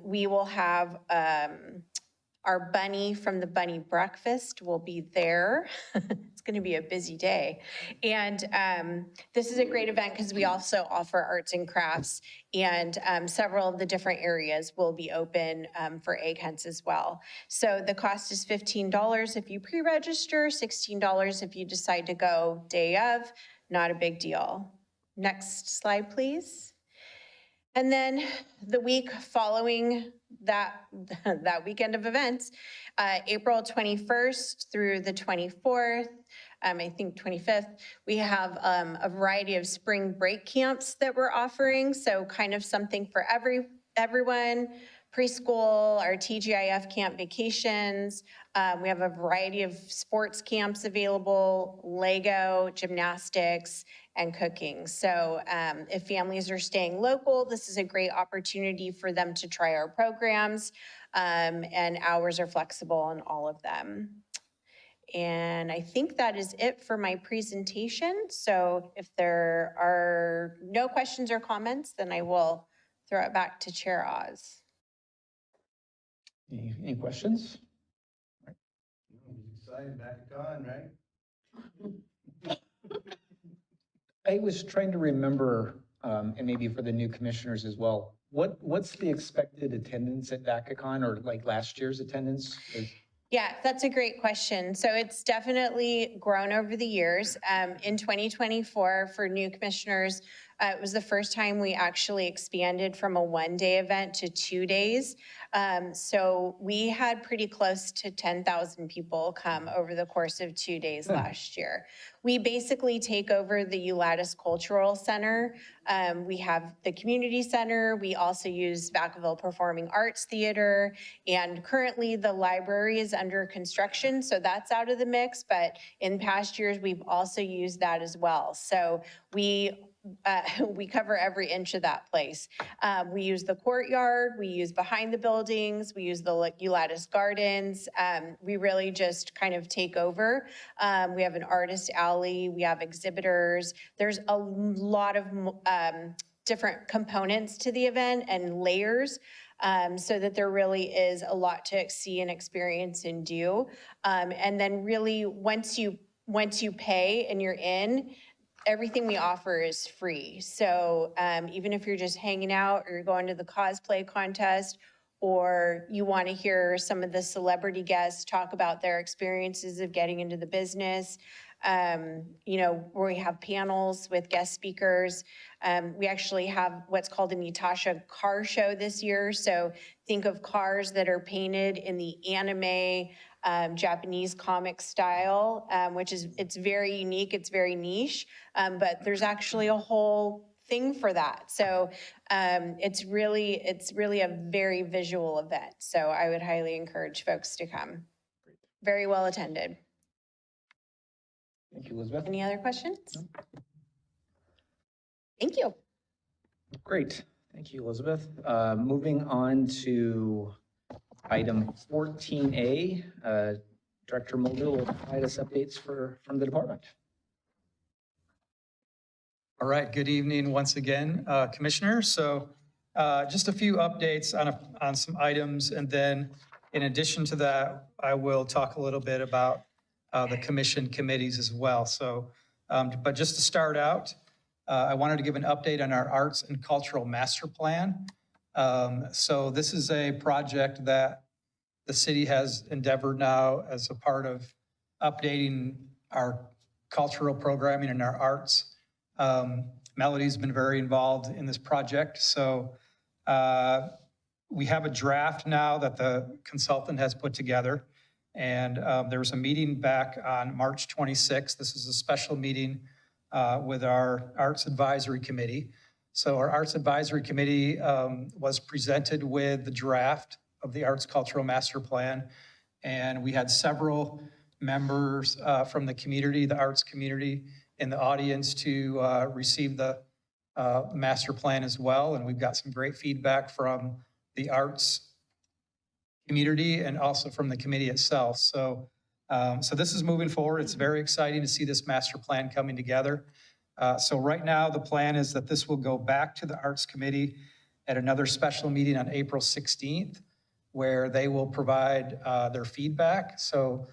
We will have Our bunny from the bunny breakfast will be there. It's going to be a busy day. And this is a great event because we also offer arts and crafts, and several of the different areas will be open for egg hunts as well. So the cost is $15 if you pre-register, $16 if you decide to go day of. Not a big deal. Next slide, please. And then the week following that weekend of events, April 21st through the 24th, I think 25th, we have a variety of spring break camps that we're offering. So kind of something for everyone. Preschool, our TGIF camp vacations. We have a variety of sports camps available, Lego, gymnastics, and cooking. So if families are staying local, this is a great opportunity for them to try our programs, and hours are flexible on all of them. And I think that is it for my presentation. So if there are no questions or comments, then I will throw it back to Chair Oz. Any questions? Excited, back on, right? I was trying to remember, and maybe for the new commissioners as well, what's the expected attendance at VacaCon, or like last year's attendance? Yeah, that's a great question. So it's definitely grown over the years. In 2024, for new commissioners, it was the first time we actually expanded from a one-day event to 2 days. So we had pretty close to 10,000 people come over the course of 2 days last year. We basically take over the Ulatis Cultural Center. We have the community center. We also use Vacaville Performing Arts Theater. And currently the library is under construction, so that's out of the mix. But in past years, we've also used that as well. So we cover every inch of that place. We use the courtyard, we use behind the buildings, we use the Ulatis Gardens. We really just kind of take over. We have an artist alley, we have exhibitors. There's a lot of different components to the event and layers, so that there really is a lot to see and experience and do. And then really once you pay and you're in, everything we offer is free. So even if you're just hanging out or you're going to the cosplay contest, or you want to hear some of the celebrity guests talk about their experiences of getting into the business, you know, where we have panels with guest speakers. We actually have what's called a Natasha car show this year. So think of cars that are painted in the anime Japanese comic style, it's very unique, it's very niche, but there's actually a whole thing for that. So it's really a very visual event. So I would highly encourage folks to come. Very well attended. Thank you, Elizabeth. Any other questions? No. Thank you. Great. Thank you, Elizabeth. Moving on to item 14A, Director Mulder will provide us updates from the department. All right, good evening once again, Commissioners. So just a few updates on some items, and then in addition to that, I will talk a little bit about the commission committees as well. So, but just to start out, I wanted to give an update on our Arts and Cultural Master Plan. So this is a project that the city has endeavored now as a part of updating our cultural programming and our arts. Melody's been very involved in this project. So we have a draft now that the consultant has put together. And there was a meeting back on March 26th. This is a special meeting with our Arts Advisory Committee. So our Arts Advisory Committee was presented with the draft of the Arts Cultural Master Plan. And we had several members from the community, the arts community, in the audience to receive the master plan as well. And we've got some great feedback from the arts community and also from the committee itself. So, so this is moving forward. It's very exciting to see this master plan coming together. So right now the plan is that this will go back to the Arts Committee at another special meeting on April 16th. where they will provide their feedback. So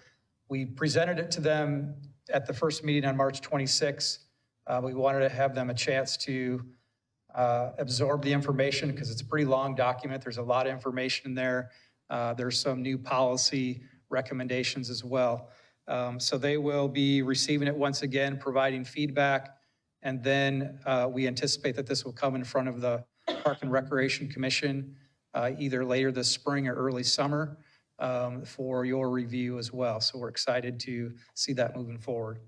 we presented it to them at the first meeting on March 26th. We wanted to have them a chance to absorb the information because it's a pretty long document. There's a lot of information in there. There's some new policy recommendations as well. So they will be receiving it once again, providing feedback. And then we anticipate that this will come in front of the Park and Recreation Commission either later this spring or early summer for your review as well. So we're excited to see that moving forward.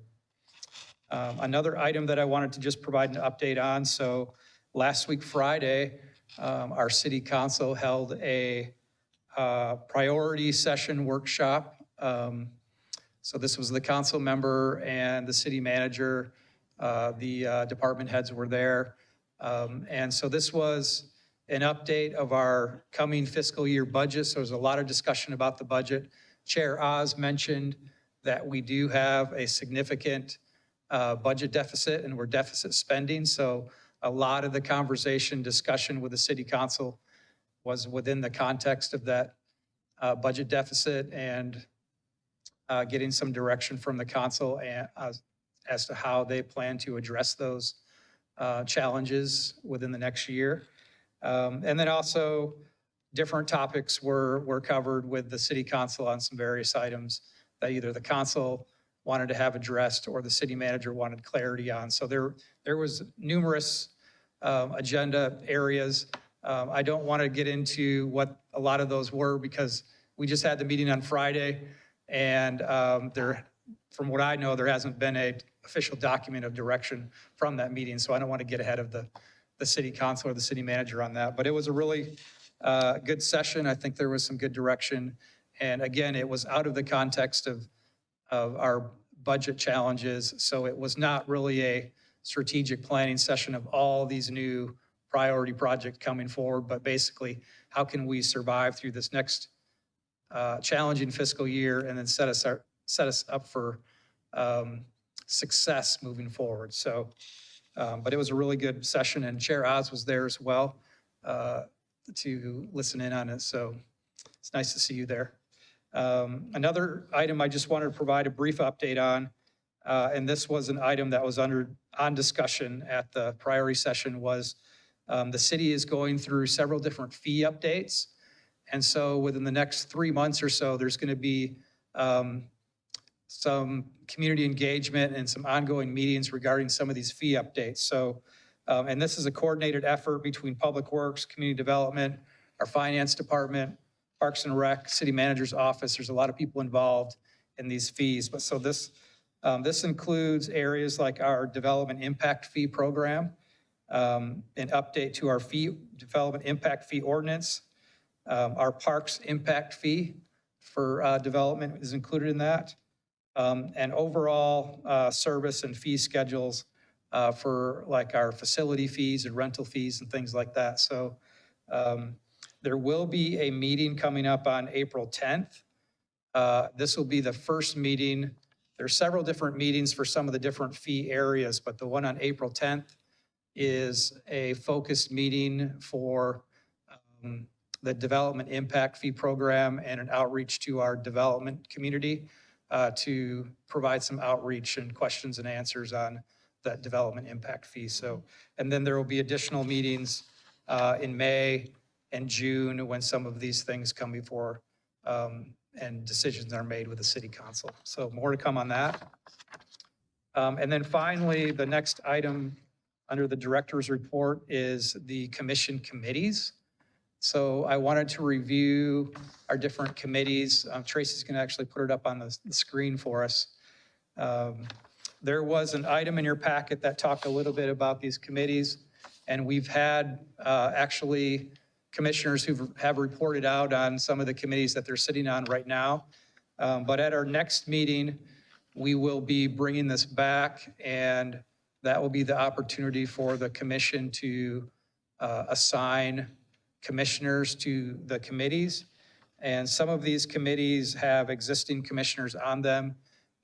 Another item that I wanted to just provide an update on. So last week, Friday, our city council held a priority session workshop. So this was the council member and the city manager. The department heads were there. And so this was an update of our coming fiscal year budget. So there's a lot of discussion about the budget. Chair Oz mentioned that we do have a significant budget deficit and we're deficit spending. So a lot of the conversation, discussion with the city council was within the context of that budget deficit and getting some direction from the council as to how they plan to address those challenges within the next year. And then also different topics were covered with the city council on some various items that either the council wanted to have addressed or the city manager wanted clarity on. So there was numerous agenda areas. I don't want to get into what a lot of those were because we just had the meeting on Friday and from what I know, there hasn't been an official document of direction from that meeting. So I don't want to get ahead of the city council or the city manager on that. But it was a really good session. I think there was some good direction. And again, it was out of the context of our budget challenges. So it was not really a strategic planning session of all these new priority projects coming forward, but basically how can we survive through this next challenging fiscal year and then set us up for success moving forward. So, but it was a really good session and Chair Oz was there as well to listen in on it. So it's nice to see you there. Another item I just wanted to provide a brief update on, and this was an item that was on discussion at the priority session, was the city is going through several different fee updates. And so within the next 3 months or so, there's going to be some community engagement and some ongoing meetings regarding some of these fee updates. So, and this is a coordinated effort between Public Works, Community Development, our Finance Department, Parks and Rec, City Manager's Office. There's a lot of people involved in these fees. But so this includes areas like our Development Impact Fee Program, an update to our Development Impact Fee Ordinance. Our Parks Impact Fee for development is included in that. And overall service and fee schedules for like our facility fees and rental fees and things like that. So there will be a meeting coming up on April 10th. This will be the first meeting. There's several different meetings for some of the different fee areas, but the one on April 10th is a focused meeting for the Development Impact Fee Program and an outreach to our development community to provide some outreach and questions and answers on that development impact fee. So, and then there will be additional meetings in May and June when some of these things come before and decisions are made with the city council. So more to come on that. And then finally, the next item under the director's report is the commission committees. So I wanted to review our different committees. Tracy's going to actually put it up on the screen for us. There was an item in your packet that talked a little bit about these committees, and we've had actually commissioners who have reported out on some of the committees that they're sitting on right now. But at our next meeting, we will be bringing this back, and that will be the opportunity for the commission to assign commissioners to the committees. And some of these committees have existing commissioners on them.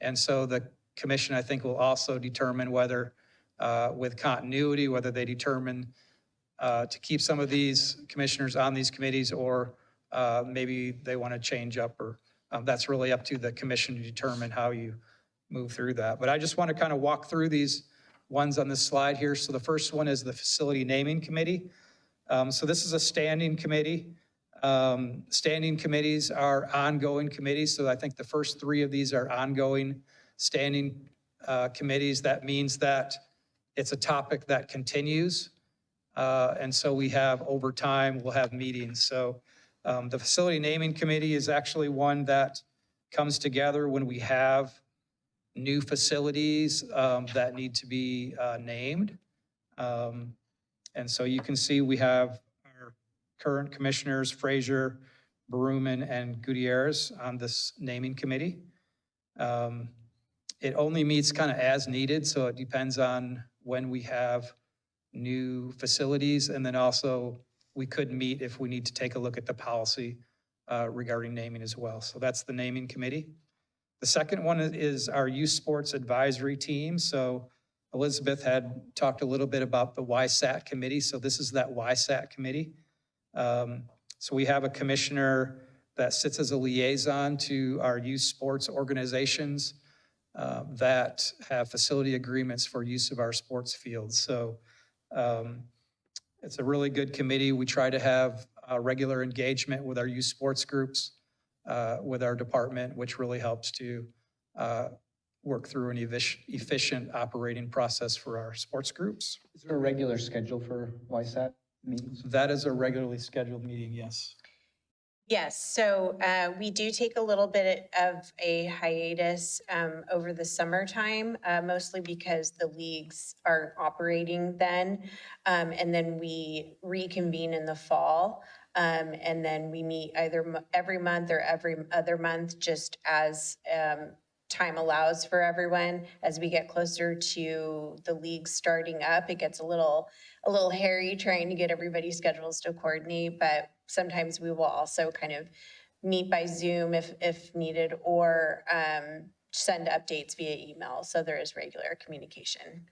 And so the commission, I think, will also determine whether, with continuity, whether they determine to keep some of these commissioners on these committees or maybe they want to change up, or that's really up to the commission to determine how you move through that. But I just want to kind of walk through these ones on this slide here. So the first one is the Facility Naming Committee. So this is a standing committee. Standing committees are ongoing committees. So I think the first three of these are ongoing standing committees. That means that it's a topic that continues. And so we have, over time, we'll have meetings. So the Facility Naming Committee is actually one that comes together when we have new facilities that need to be named. And so you can see we have our current commissioners, Frazier, Berumen, and Gutierrez on this naming committee. It only meets kind of as needed, so it depends on when we have new facilities, and then also we could meet if we need to take a look at the policy regarding naming as well. So that's the naming committee. The second one is our youth sports advisory team. So Elizabeth had talked a little bit about the YSAT committee. So this is that YSAT committee. So we have a commissioner that sits as a liaison to our youth sports organizations that have facility agreements for use of our sports fields. So it's a really good committee. We try to have regular engagement with our youth sports groups, with our department, which really helps to work through an efficient operating process for our sports groups. Is there a regular schedule for YSAT meetings? That is a regularly scheduled meeting, yes. Yes, so we do take a little bit of a hiatus over the summertime, mostly because the leagues aren't operating then. And then we reconvene in the fall. And then we meet either every month or every other month, just as time allows for everyone. As we get closer to the league starting up, it gets a little hairy trying to get everybody's schedules to coordinate, but sometimes we will also kind of meet by Zoom if needed, or send updates via email. So there is regular communication.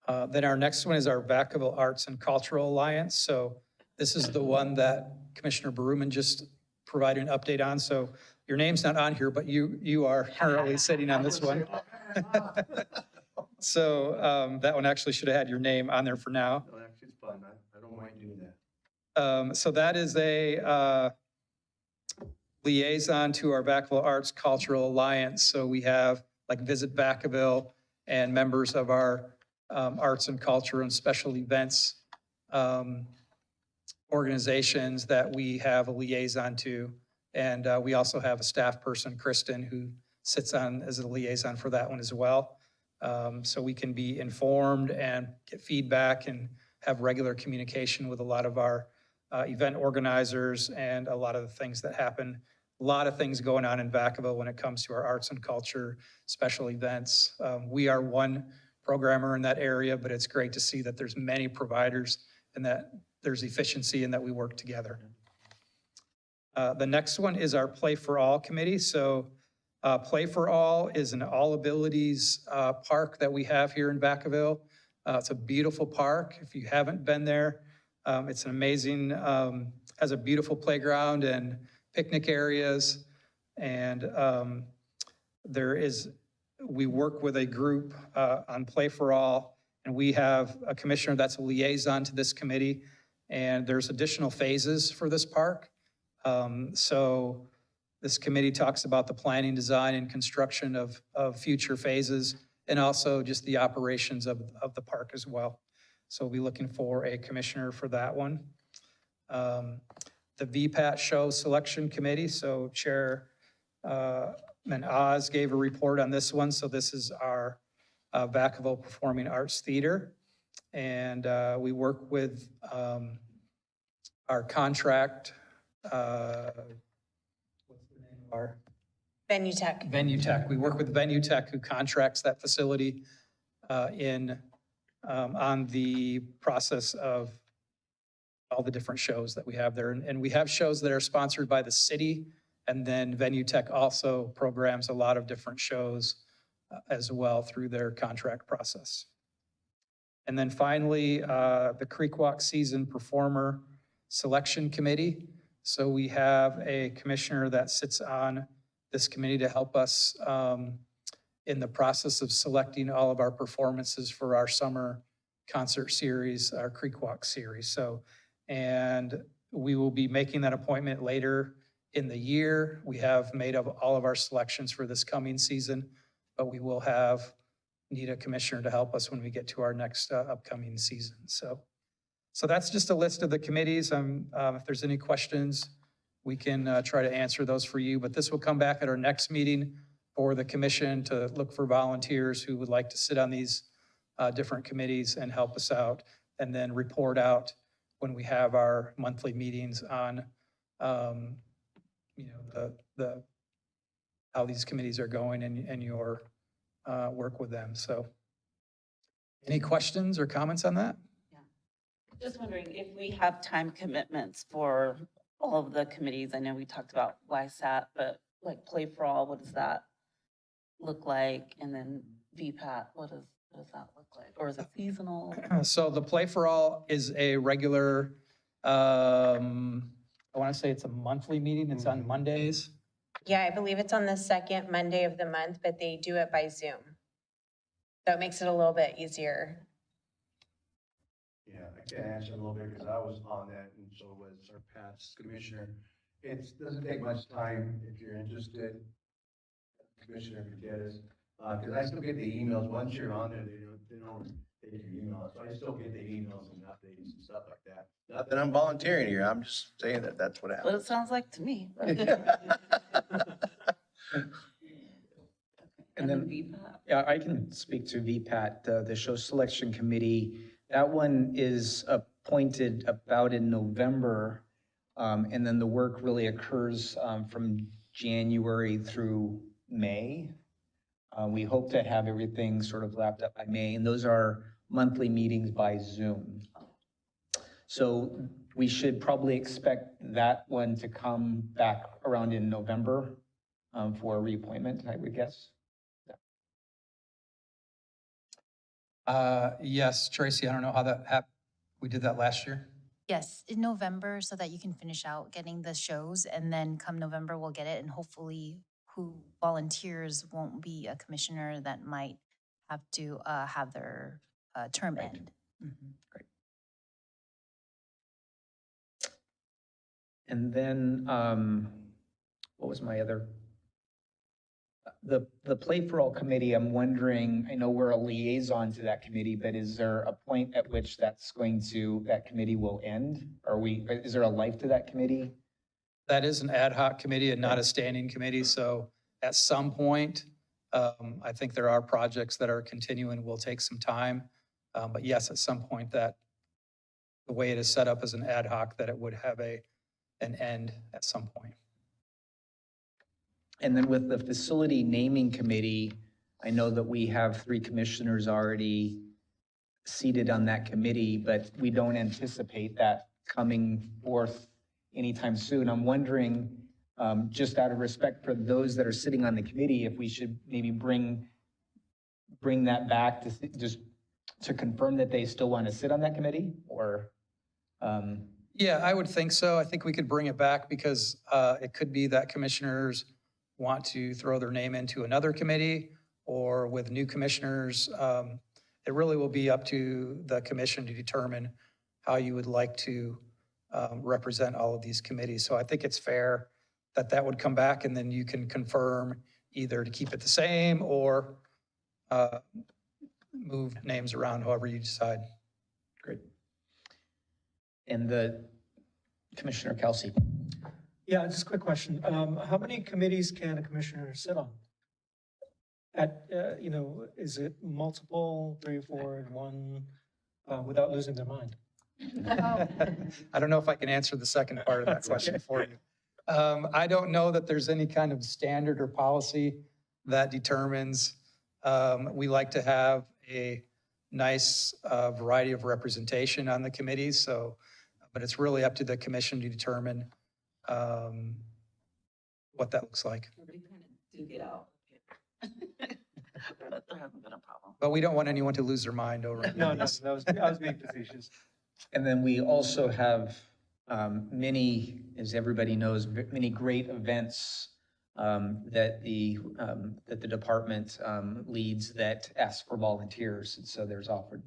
Then our next one is our Vacaville Arts and Cultural Alliance. So this is the one that Commissioner Berumen just provided an update on. So your name's not on here, but you are currently sitting on this one. So that one actually should have had your name on there for now. No, actually, it's fun. I don't mind doing that. So that is a liaison to our Vacaville Arts Cultural Alliance. So we have like Visit Vacaville and members of our arts and culture and special events organizations that we have a liaison to. And we also have a staff person, Kristen, who sits on as a liaison for that one as well. So we can be informed and get feedback and have regular communication with a lot of our event organizers and a lot of the things that happen. A lot of things going on in Vacaville when it comes to our arts and culture, special events. We are one programmer in that area, but it's great to see that there's many providers and that there's efficiency and that we work together. The next one is our Play for All committee. So Play for All is an all abilities park that we have here in Vacaville. It's a beautiful park. If you haven't been there, it's an amazing, has a beautiful playground and picnic areas. And we work with a group on Play for All, and we have a commissioner that's a liaison to this committee. And there's additional phases for this park. So this committee talks about the planning, design, and construction of future phases, and also just the operations of the park as well. So we'll be looking for a commissioner for that one. The VPAT Show Selection Committee, so Chairman Oz gave a report on this one. So this is our Vacaville Performing Arts Theater. And we work with our contract, what's the name of our? Venue Tech. Venue Tech. We work with Venue Tech, who contracts that facility on the process of all the different shows that we have there. And we have shows that are sponsored by the city, and then Venue Tech also programs a lot of different shows as well through their contract process. And then finally, the Creek Walk Season Performer Selection Committee. So we have a commissioner that sits on this committee to help us in the process of selecting all of our performances for our summer concert series, our Creek Walk series. So, and we will be making that appointment later in the year. We have made up all of our selections for this coming season, but we will need a commissioner to help us when we get to our next upcoming season. So that's just a list of the committees. If there's any questions, we can try to answer those for you, but this will come back at our next meeting for the commission to look for volunteers who would like to sit on these different committees and help us out, and then report out when we have our monthly meetings on, how these committees are going and your work with them. So any questions or comments on that? Just wondering if we have time commitments for all of the committees. I know we talked about YSAT, but like Play for All, what does that look like? And then VPAT, what does that look like? Or is it seasonal? So the Play for All is a regular, I want to say it's a monthly meeting. It's on Mondays. Yeah, I believe it's on the second Monday of the month, but they do it by Zoom. So it makes it a little bit easier. Yeah, I can answer a little bit because I was on that and so was our past commissioner. It doesn't take much time if you're interested. Commissioner Gutierrez, because I still get the emails. Once you're on there, they don't take your emails. So I still get the emails and updates and stuff like that. Not that I'm volunteering here. I'm just saying that that's what What happens. it sounds like to me. And then, VPAT. yeah, I can speak to VPAT, the show selection committee. That one is appointed about in November, and then the work really occurs from January through May. We hope to have everything sort of wrapped up by May, and those are monthly meetings by Zoom. So we should probably expect that one to come back around in November for a reappointment, I would guess. Yes, Tracy, I don't know how that happened. We did that last year. Yes, in November so that you can finish out getting the shows, and then come November, we'll get it, and hopefully who volunteers won't be a commissioner that might have to have their term end. Great. And then, what was my other? The Play for All committee, I'm wondering, I know we're a liaison to that committee, but is there a point at which that committee will end? Is there a life to that committee? That is an ad hoc committee and not a standing committee. So at some point, I think there are projects that are continuing, will take some time. But yes, at some point that the way it is set up as an ad hoc, that it would have an end at some point. And then with the facility naming committee, I know that we have 3 commissioners already seated on that committee, but we don't anticipate that coming forth anytime soon. I'm wondering, just out of respect for those that are sitting on the committee, if we should maybe bring that back to confirm that they still want to sit on that committee, or? Yeah, I would think so. I think we could bring it back because it could be that commissioners want to throw their name into another committee, or with new commissioners, it really will be up to the commission to determine how you would like to represent all of these committees. So I think it's fair that would come back, and then you can confirm either to keep it the same or move names around, however you decide. Great. And the Commissioner Kelsey. Yeah, just a quick question. How many committees can a commissioner sit on? Is it multiple, 3 or 4 in one, without losing their mind? I don't know if I can answer the second part of that question for you. I don't know that there's any kind of standard or policy that determines. We like to have a nice variety of representation on the committees. So, but it's really up to the commission to determine what that looks like. Everybody kind of do get out. But there hasn't been a problem. But we don't want anyone to lose their mind over it. No, I was being facetious. And then we also have many, as everybody knows, many great events that the department leads that ask for volunteers. And so there's offered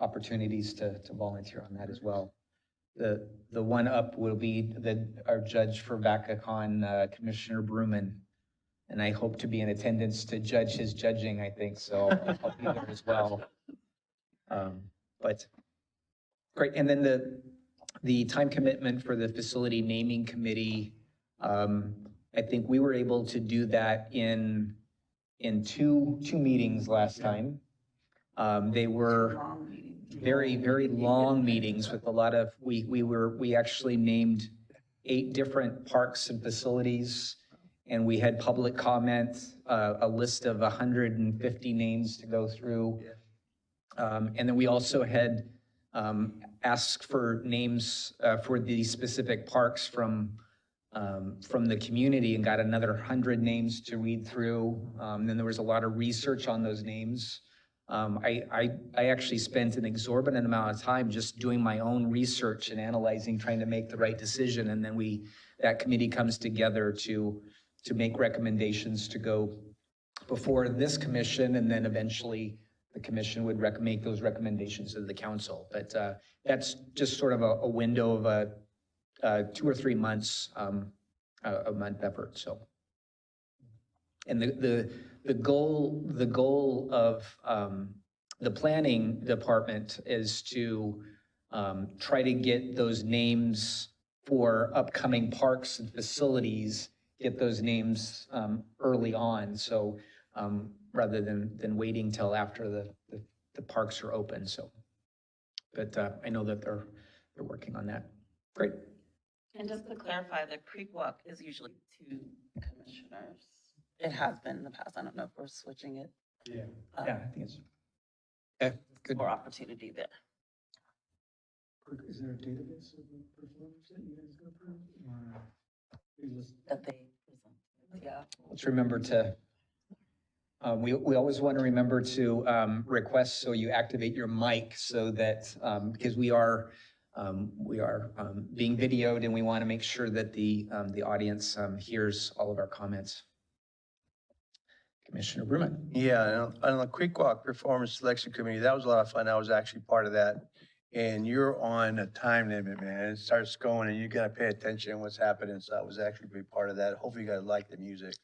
opportunities to volunteer on that as well. The one up will be our judge for VacaCon, Commissioner Bruman. And I hope to be in attendance to judge his judging, I think, so I'll be there as well. But great, and then the time commitment for the facility naming committee, I think we were able to do that in two meetings last time. They were very, very long meetings with a lot of, we actually named 8 different parks and facilities, and we had public comment, a list of 150 names to go through. And then we also had asked for names for the specific parks from the community and got another 100 names to read through. Then there was a lot of research on those names. I actually spent an exorbitant amount of time just doing my own research and analyzing, trying to make the right decision. And then that committee comes together to make recommendations to go before this commission, and then eventually the commission would make those recommendations to the council. But that's just sort of a window of 2 or 3 months, a month effort. So, and the goal of the planning department is to try to get those names for upcoming parks and facilities, get those names early on. So rather than waiting till after the parks are open. So, but I know that they're working on that. Great. And just to clarify, the creek walk is usually 2 commissioners. It has been in the past. I don't know if we're switching it. Yeah, I think it's Okay, good. More opportunity there. Is there a database of the performers that you guys go through? That they present. Yeah. Let's remember to, we always want to remember to request so you activate your mic so that, because we are being videoed and we want to make sure that the audience hears all of our comments. Commissioner Bruman. Yeah, on the Creek Walk Performance Selection Committee, that was a lot of fun. I was actually part of that. And you're on a time limit, man. It starts going and you got to pay attention to what's happening. So I was actually a big part of that. Hopefully you guys like the music,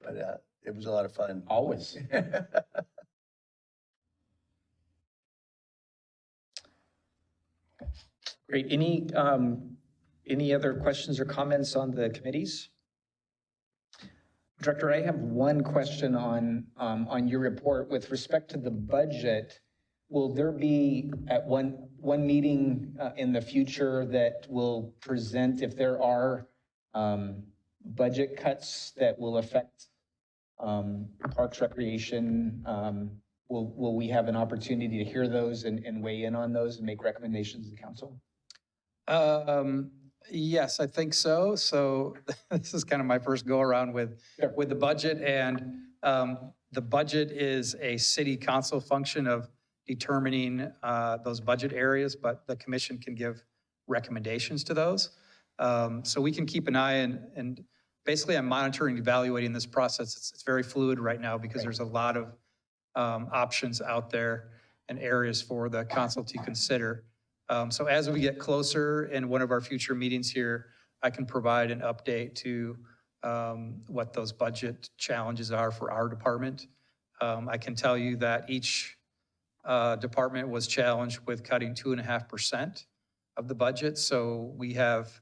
but it was a lot of fun. Always. Great. Any other questions or comments on the committees? Director, I have one question on your report with respect to the budget. Will there be at one meeting in the future that will present if there are budget cuts that will affect Parks Recreation? Will we have an opportunity to hear those and weigh in on those and make recommendations to the council? Yes, I think so. So this is kind of my first go around with the budget, and the budget is a city council function of determining those budget areas, but the commission can give recommendations to those. So we can keep an eye and basically I'm monitoring, evaluating this process. It's very fluid right now because there's a lot of options out there and areas for the council to consider. So as we get closer in one of our future meetings here, I can provide an update to what those budget challenges are for our department. I can tell you that each department was challenged with cutting 2.5% of the budget. So we have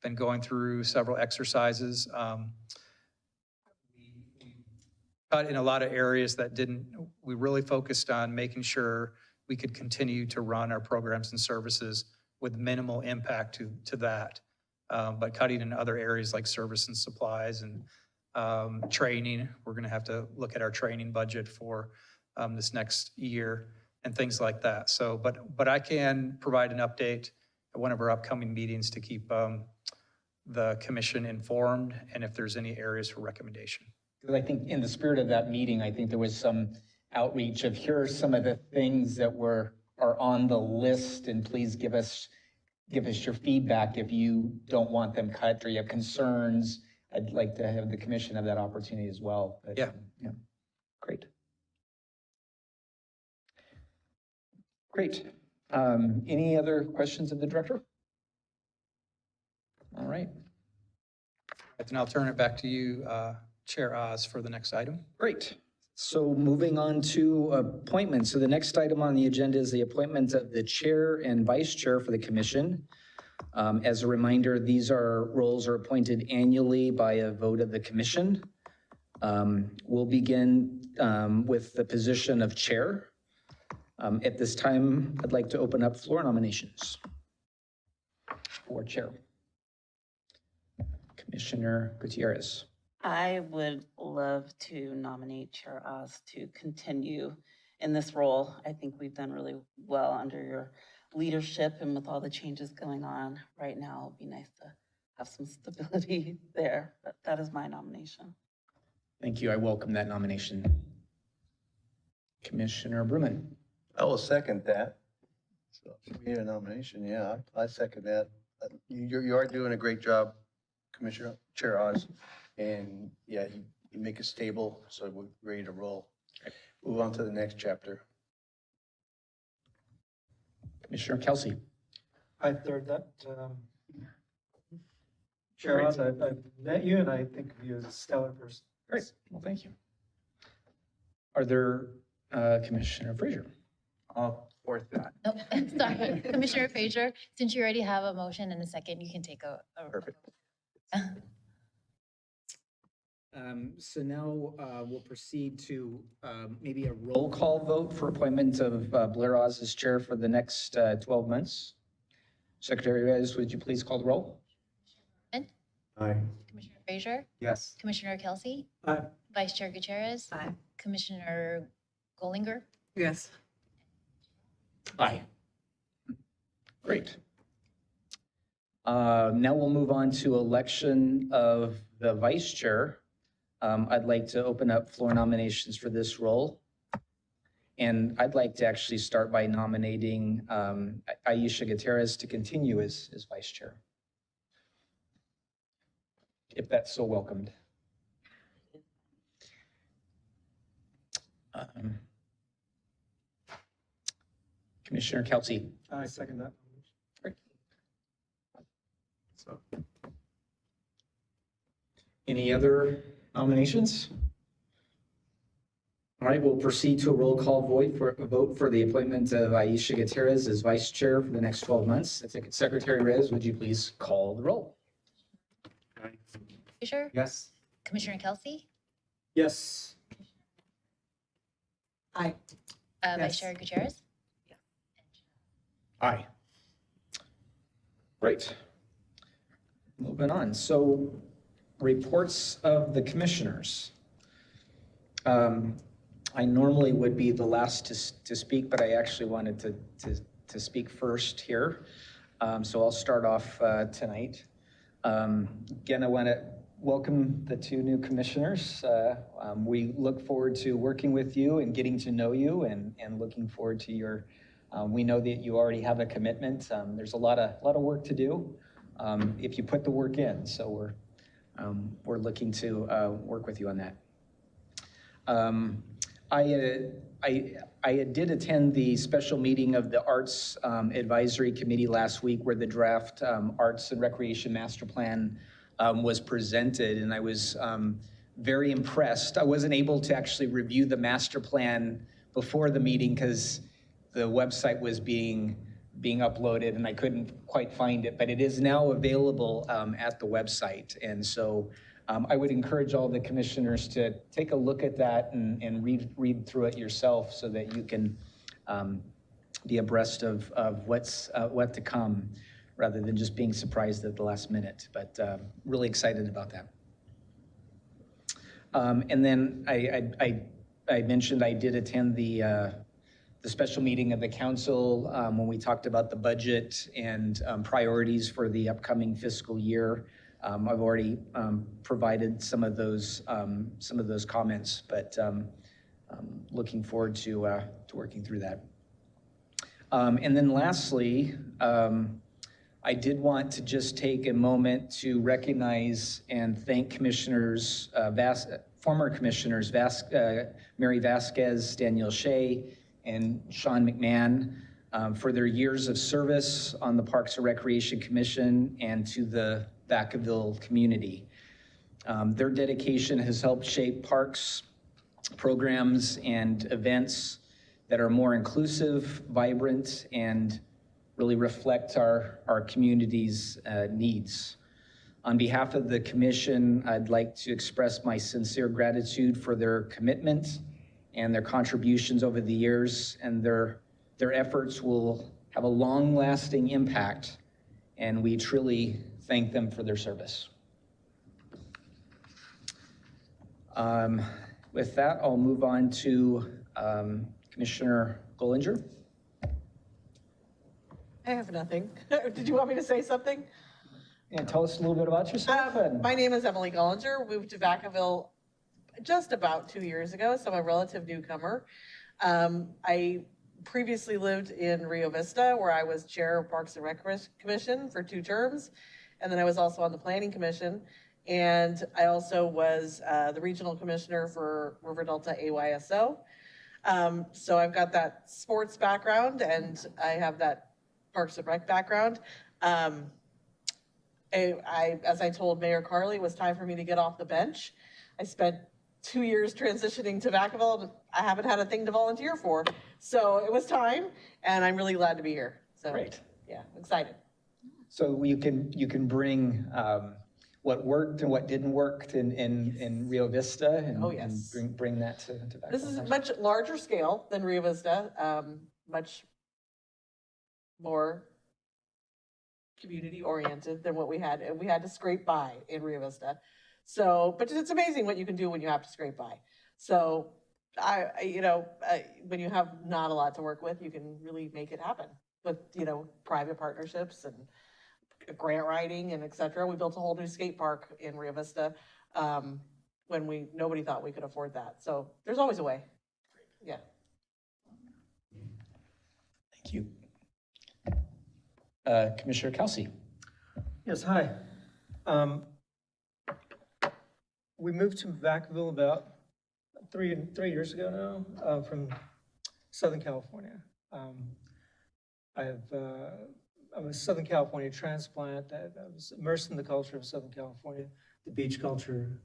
been going through several exercises. We cut in a lot of areas that we really focused on making sure we could continue to run our programs and services with minimal impact to that. But cutting in other areas like service and supplies and training, we're gonna have to look at our training budget for this next year and things like that. So, but I can provide an update at one of our upcoming meetings to keep the commission informed and if there's any areas for recommendation. Because I think in the spirit of that meeting, I think there was some outreach of here are some of the things that are on the list, and please give us give us your feedback if you don't want them cut or you have concerns. I'd like to have the commission have that opportunity as well. But, Yeah. Yeah, great. Great. Any other questions of the director? All right. And I'll turn it back to you, Chair Oz, for the next item. Great. So moving on to appointments. So the next item on the agenda is the appointment of the chair and vice chair for the commission. As a reminder, these roles are appointed annually by a vote of the commission. We'll begin with the position of chair. At this time, I'd like to open up floor nominations for chair. Commissioner Gutierrez. I would love to nominate Chair Oz to continue in this role. I think we've done really well under your leadership, and with all the changes going on right now, it'd be nice to have some stability there, but that is my nomination. Thank you. I welcome that nomination. Commissioner Bruman. I will second that. So if we need a nomination, yeah, I second that. You are doing a great job, Commissioner Chair Oz. And yeah, you make it stable, so we're ready to roll. Move on to the next chapter. Commissioner Kelsey. I third that. Chair Oz, I've met you and I think of you as a stellar person. Great. Well, thank you. Are there, Commissioner Frazier? I'll fourth that. Nope, sorry. Commissioner Frazier, since you already have a motion and a second, you can take a Perfect. So now we'll proceed to maybe a roll call vote for appointment of Blair Oz as chair for the next 12 months. Secretary Reyes, would you please call the roll? Aye. Commissioner Frazier, Yes. Commissioner Kelsey, Aye. Vice Chair Gutierrez, Commissioner Gollinger. Yes. Aye. Great. Now we'll move on to election of the vice chair. I'd like to open up floor nominations for this role. And I'd like to actually start by nominating Aisha Gutierrez to continue as vice chair, if that's so welcomed. Commissioner Kelsey. I second that. Great. So, any other nominations? All right, we'll proceed to a roll call vote for the appointment of Aisha Gutierrez as vice chair for the next 12 months. Secretary Reyes, would you please call the roll? Frazier, Yes. Commissioner Kelsey, Yes. Aye. Vice Chair Gutierrez. Aye. Great. Moving on. So reports of the commissioners. I normally would be the last to speak, but I actually wanted to speak first here. So I'll start off tonight. Again, I want to welcome the two new commissioners. We look forward to working with you and getting to know you and looking forward to your, we know that you already have a commitment. There's a lot of work to do if you put the work in. So we're looking to work with you on that. I did attend the special meeting of the Arts Advisory Committee last week where the draft Arts and Recreation Master Plan was presented, and I was very impressed. I wasn't able to actually review the master plan before the meeting because the website was being uploaded and I couldn't quite find it, but it is now available at the website. And so I would encourage all the commissioners to take a look at that and read through it yourself so that you can be abreast of what to come rather than just being surprised at the last minute, but really excited about that. And then I mentioned I did attend the special meeting of the council when we talked about the budget and priorities for the upcoming fiscal year. I've already provided some of those comments, but looking forward to working through that. And then lastly, I did want to just take a moment to recognize and thank Commissioners, former Commissioners Mary Vasquez, Danielle Shea, and Sean McMahon for their years of service on the Parks and Recreation Commission and to the Vacaville community. Their dedication has helped shape parks, programs, and events that are more inclusive, vibrant, and really reflect our community's needs. On behalf of the commission, I'd like to express my sincere gratitude for their commitment and their contributions over the years, and their efforts will have a long-lasting impact, and we truly thank them for their service. With that, I'll move on to Commissioner Gollinger. I have nothing. Did you want me to say something? And tell us a little bit about yourself. My name is Emily Gollinger. Moved to Vacaville just about 2 years ago, so I'm a relative newcomer. I previously lived in Rio Vista, where I was chair of Parks and Rec Commission for 2 terms. And then I was also on the Planning Commission. And I also was the regional commissioner for River Delta AYSO. So I've got that sports background and I have that Parks and Rec background. As I told Mayor Carley, it was time for me to get off the bench. I spent 2 years transitioning to Vacaville, and I haven't had a thing to volunteer for. So it was time, and I'm really glad to be here. So, great. Yeah, excited. So you can bring what worked and what didn't work in Rio Vista, and, and bring that to Vacaville. This is a much larger scale than Rio Vista, much more community oriented than what we had, and we had to scrape by in Rio Vista. So, but it's amazing what you can do when you have to scrape by. So when you have not a lot to work with, you can really make it happen with, private partnerships and grant writing and et cetera. We built a whole new skate park in Rio Vista when nobody thought we could afford that. So there's always a way. Yeah. Thank you. Commissioner Kelsey. Yes, hi. We moved to Vacaville about three years ago now from Southern California. I'm a Southern California transplant. I was immersed in the culture of Southern California, the beach culture,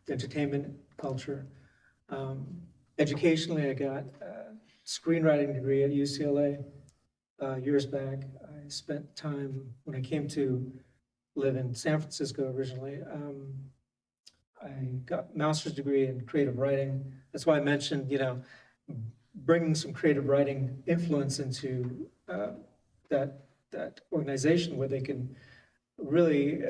the entertainment culture. Educationally, I got a screenwriting degree at UCLA years back. I spent time, when I came to live in San Francisco originally, I got a master's degree in creative writing. That's why I mentioned, bringing some creative writing influence into that organization where they can really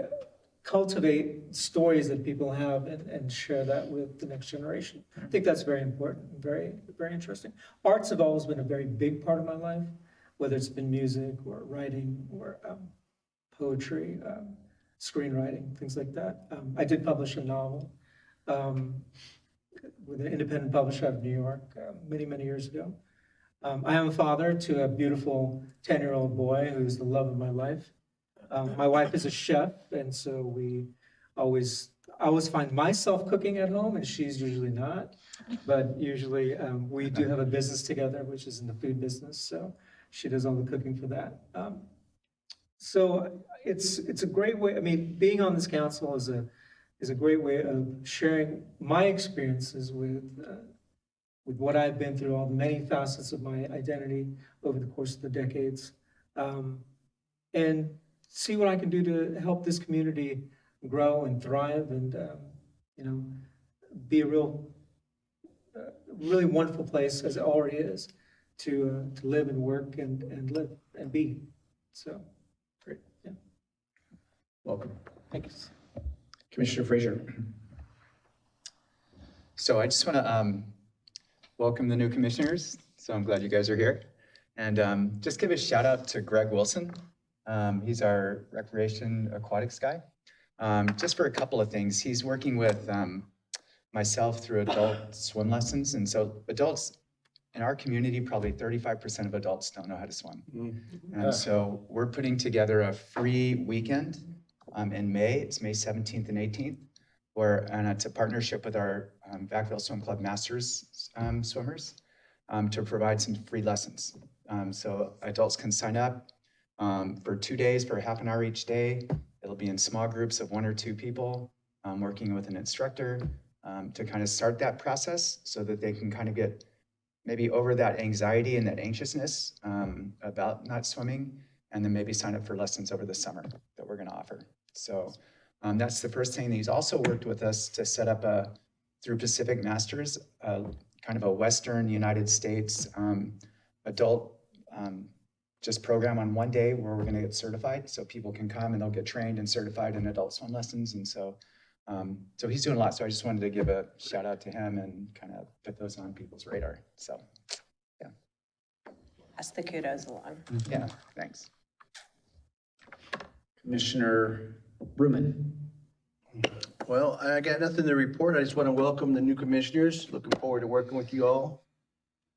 cultivate stories that people have and share that with the next generation. I think that's very important, very, very interesting. Arts have always been a very big part of my life, whether it's been music or writing or poetry, screenwriting, things like that. I did publish a novel with an independent publisher out of New York many, many years ago. I am a father to a beautiful 10-year-old boy who's the love of my life. My wife is a chef, and so I always find myself cooking at home, and she's usually not. But usually we do have a business together, which is in the food business, so she does all the cooking for that. So it's a great way. I mean, being on this council is a great way of sharing my experiences with what I've been through, all the many facets of my identity over the course of the decades, and see what I can do to help this community grow and thrive and, be a really wonderful place, as it already is, to live and work and live and be. So, great, yeah. Welcome. Thanks. Commissioner Frazier. So I just want to welcome the new commissioners. So I'm glad you guys are here. And just give a shout out to Greg Wilson. He's our recreation aquatics guy. Just for a couple of things, he's working with myself through adult swim lessons. And so adults in our community, probably 35% of adults don't know how to swim. And so we're putting together a free weekend in May. It's May 17th and 18th, and it's a partnership with our Vacaville Swim Club Masters swimmers to provide some free lessons. So adults can sign up for 2 days for half an hour each day. It'll be in small groups of 1 or 2 people working with an instructor to kind of start that process so that they can kind of get maybe over that anxiety and that anxiousness about not swimming, and then maybe sign up for lessons over the summer that we're going to offer. So that's the first thing. He's also worked with us to set up through Pacific Masters, kind of a Western United States adult just program on 1 day where we're going to get certified. So people can come and they'll get trained and certified in adult swim lessons. And so he's doing a lot. So I just wanted to give a shout out to him and kind of put those on people's radar. So, yeah. Pass the kudos along. Yeah, thanks. Commissioner Bruman. Well, I got nothing to report. I just want to welcome the new commissioners. Looking forward to working with you all.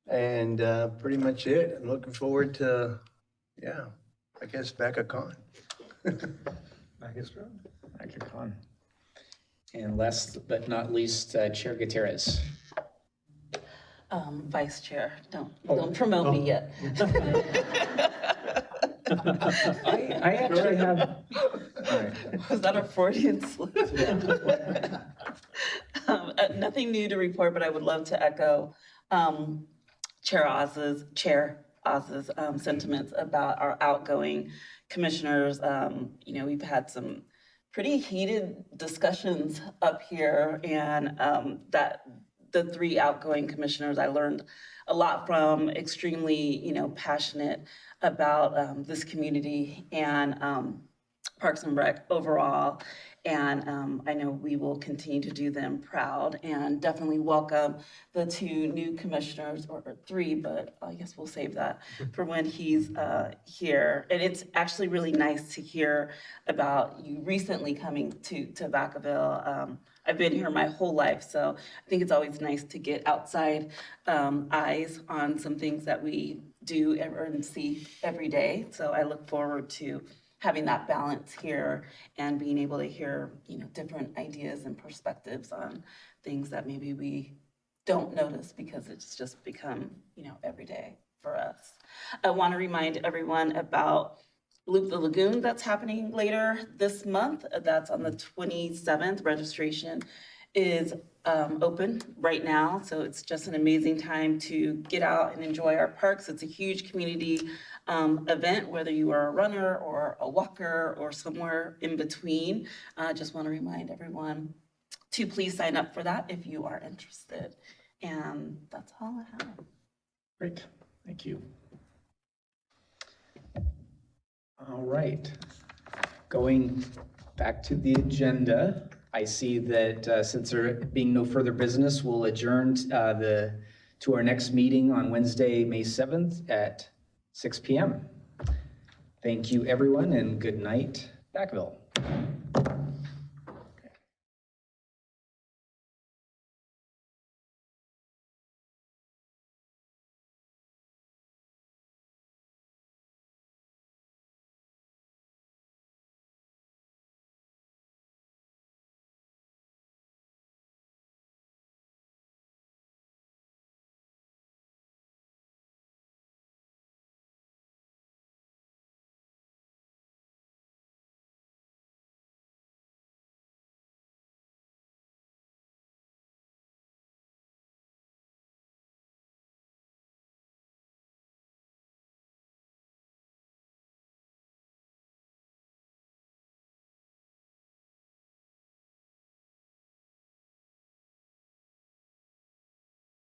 And pretty much it. I'm looking forward to, yeah, I guess VacaCon. VacaCon. And last but not least, Chair Gutierrez. Vice Chair, don't promote me yet. I actually have. Was that a Freudian slip? Nothing new to report, but I would love to echo Chair Oz's sentiments about our outgoing commissioners. We've had some pretty heated discussions up here, and that the 3 outgoing commissioners I learned a lot from, extremely, passionate about this community and Parks and Rec overall. And I know we will continue to do them proud, and definitely welcome the 2 new commissioners, or 3, but I guess we'll save that for when he's here. And it's actually really nice to hear about you recently coming to Vacaville. I've been here my whole life, so I think it's always nice to get outside eyes on some things that we do and see every day. So I look forward to having that balance here and being able to hear, different ideas and perspectives on things that maybe we don't notice because it's just become, every day for us. I want to remind everyone about Loop the Lagoon that's happening later this month. That's on the 27th. Registration is open right now, so it's just an amazing time to get out and enjoy our parks. It's a huge community event, whether you are a runner or a walker or somewhere in between. I just want to remind everyone to please sign up for that if you are interested. And that's all I have. Great, thank you. All right, going back to the agenda, I see that since there being no further business, we'll adjourn to our next meeting on Wednesday, May 7th at 6 p.m. Thank you, everyone, and good night, Vacaville.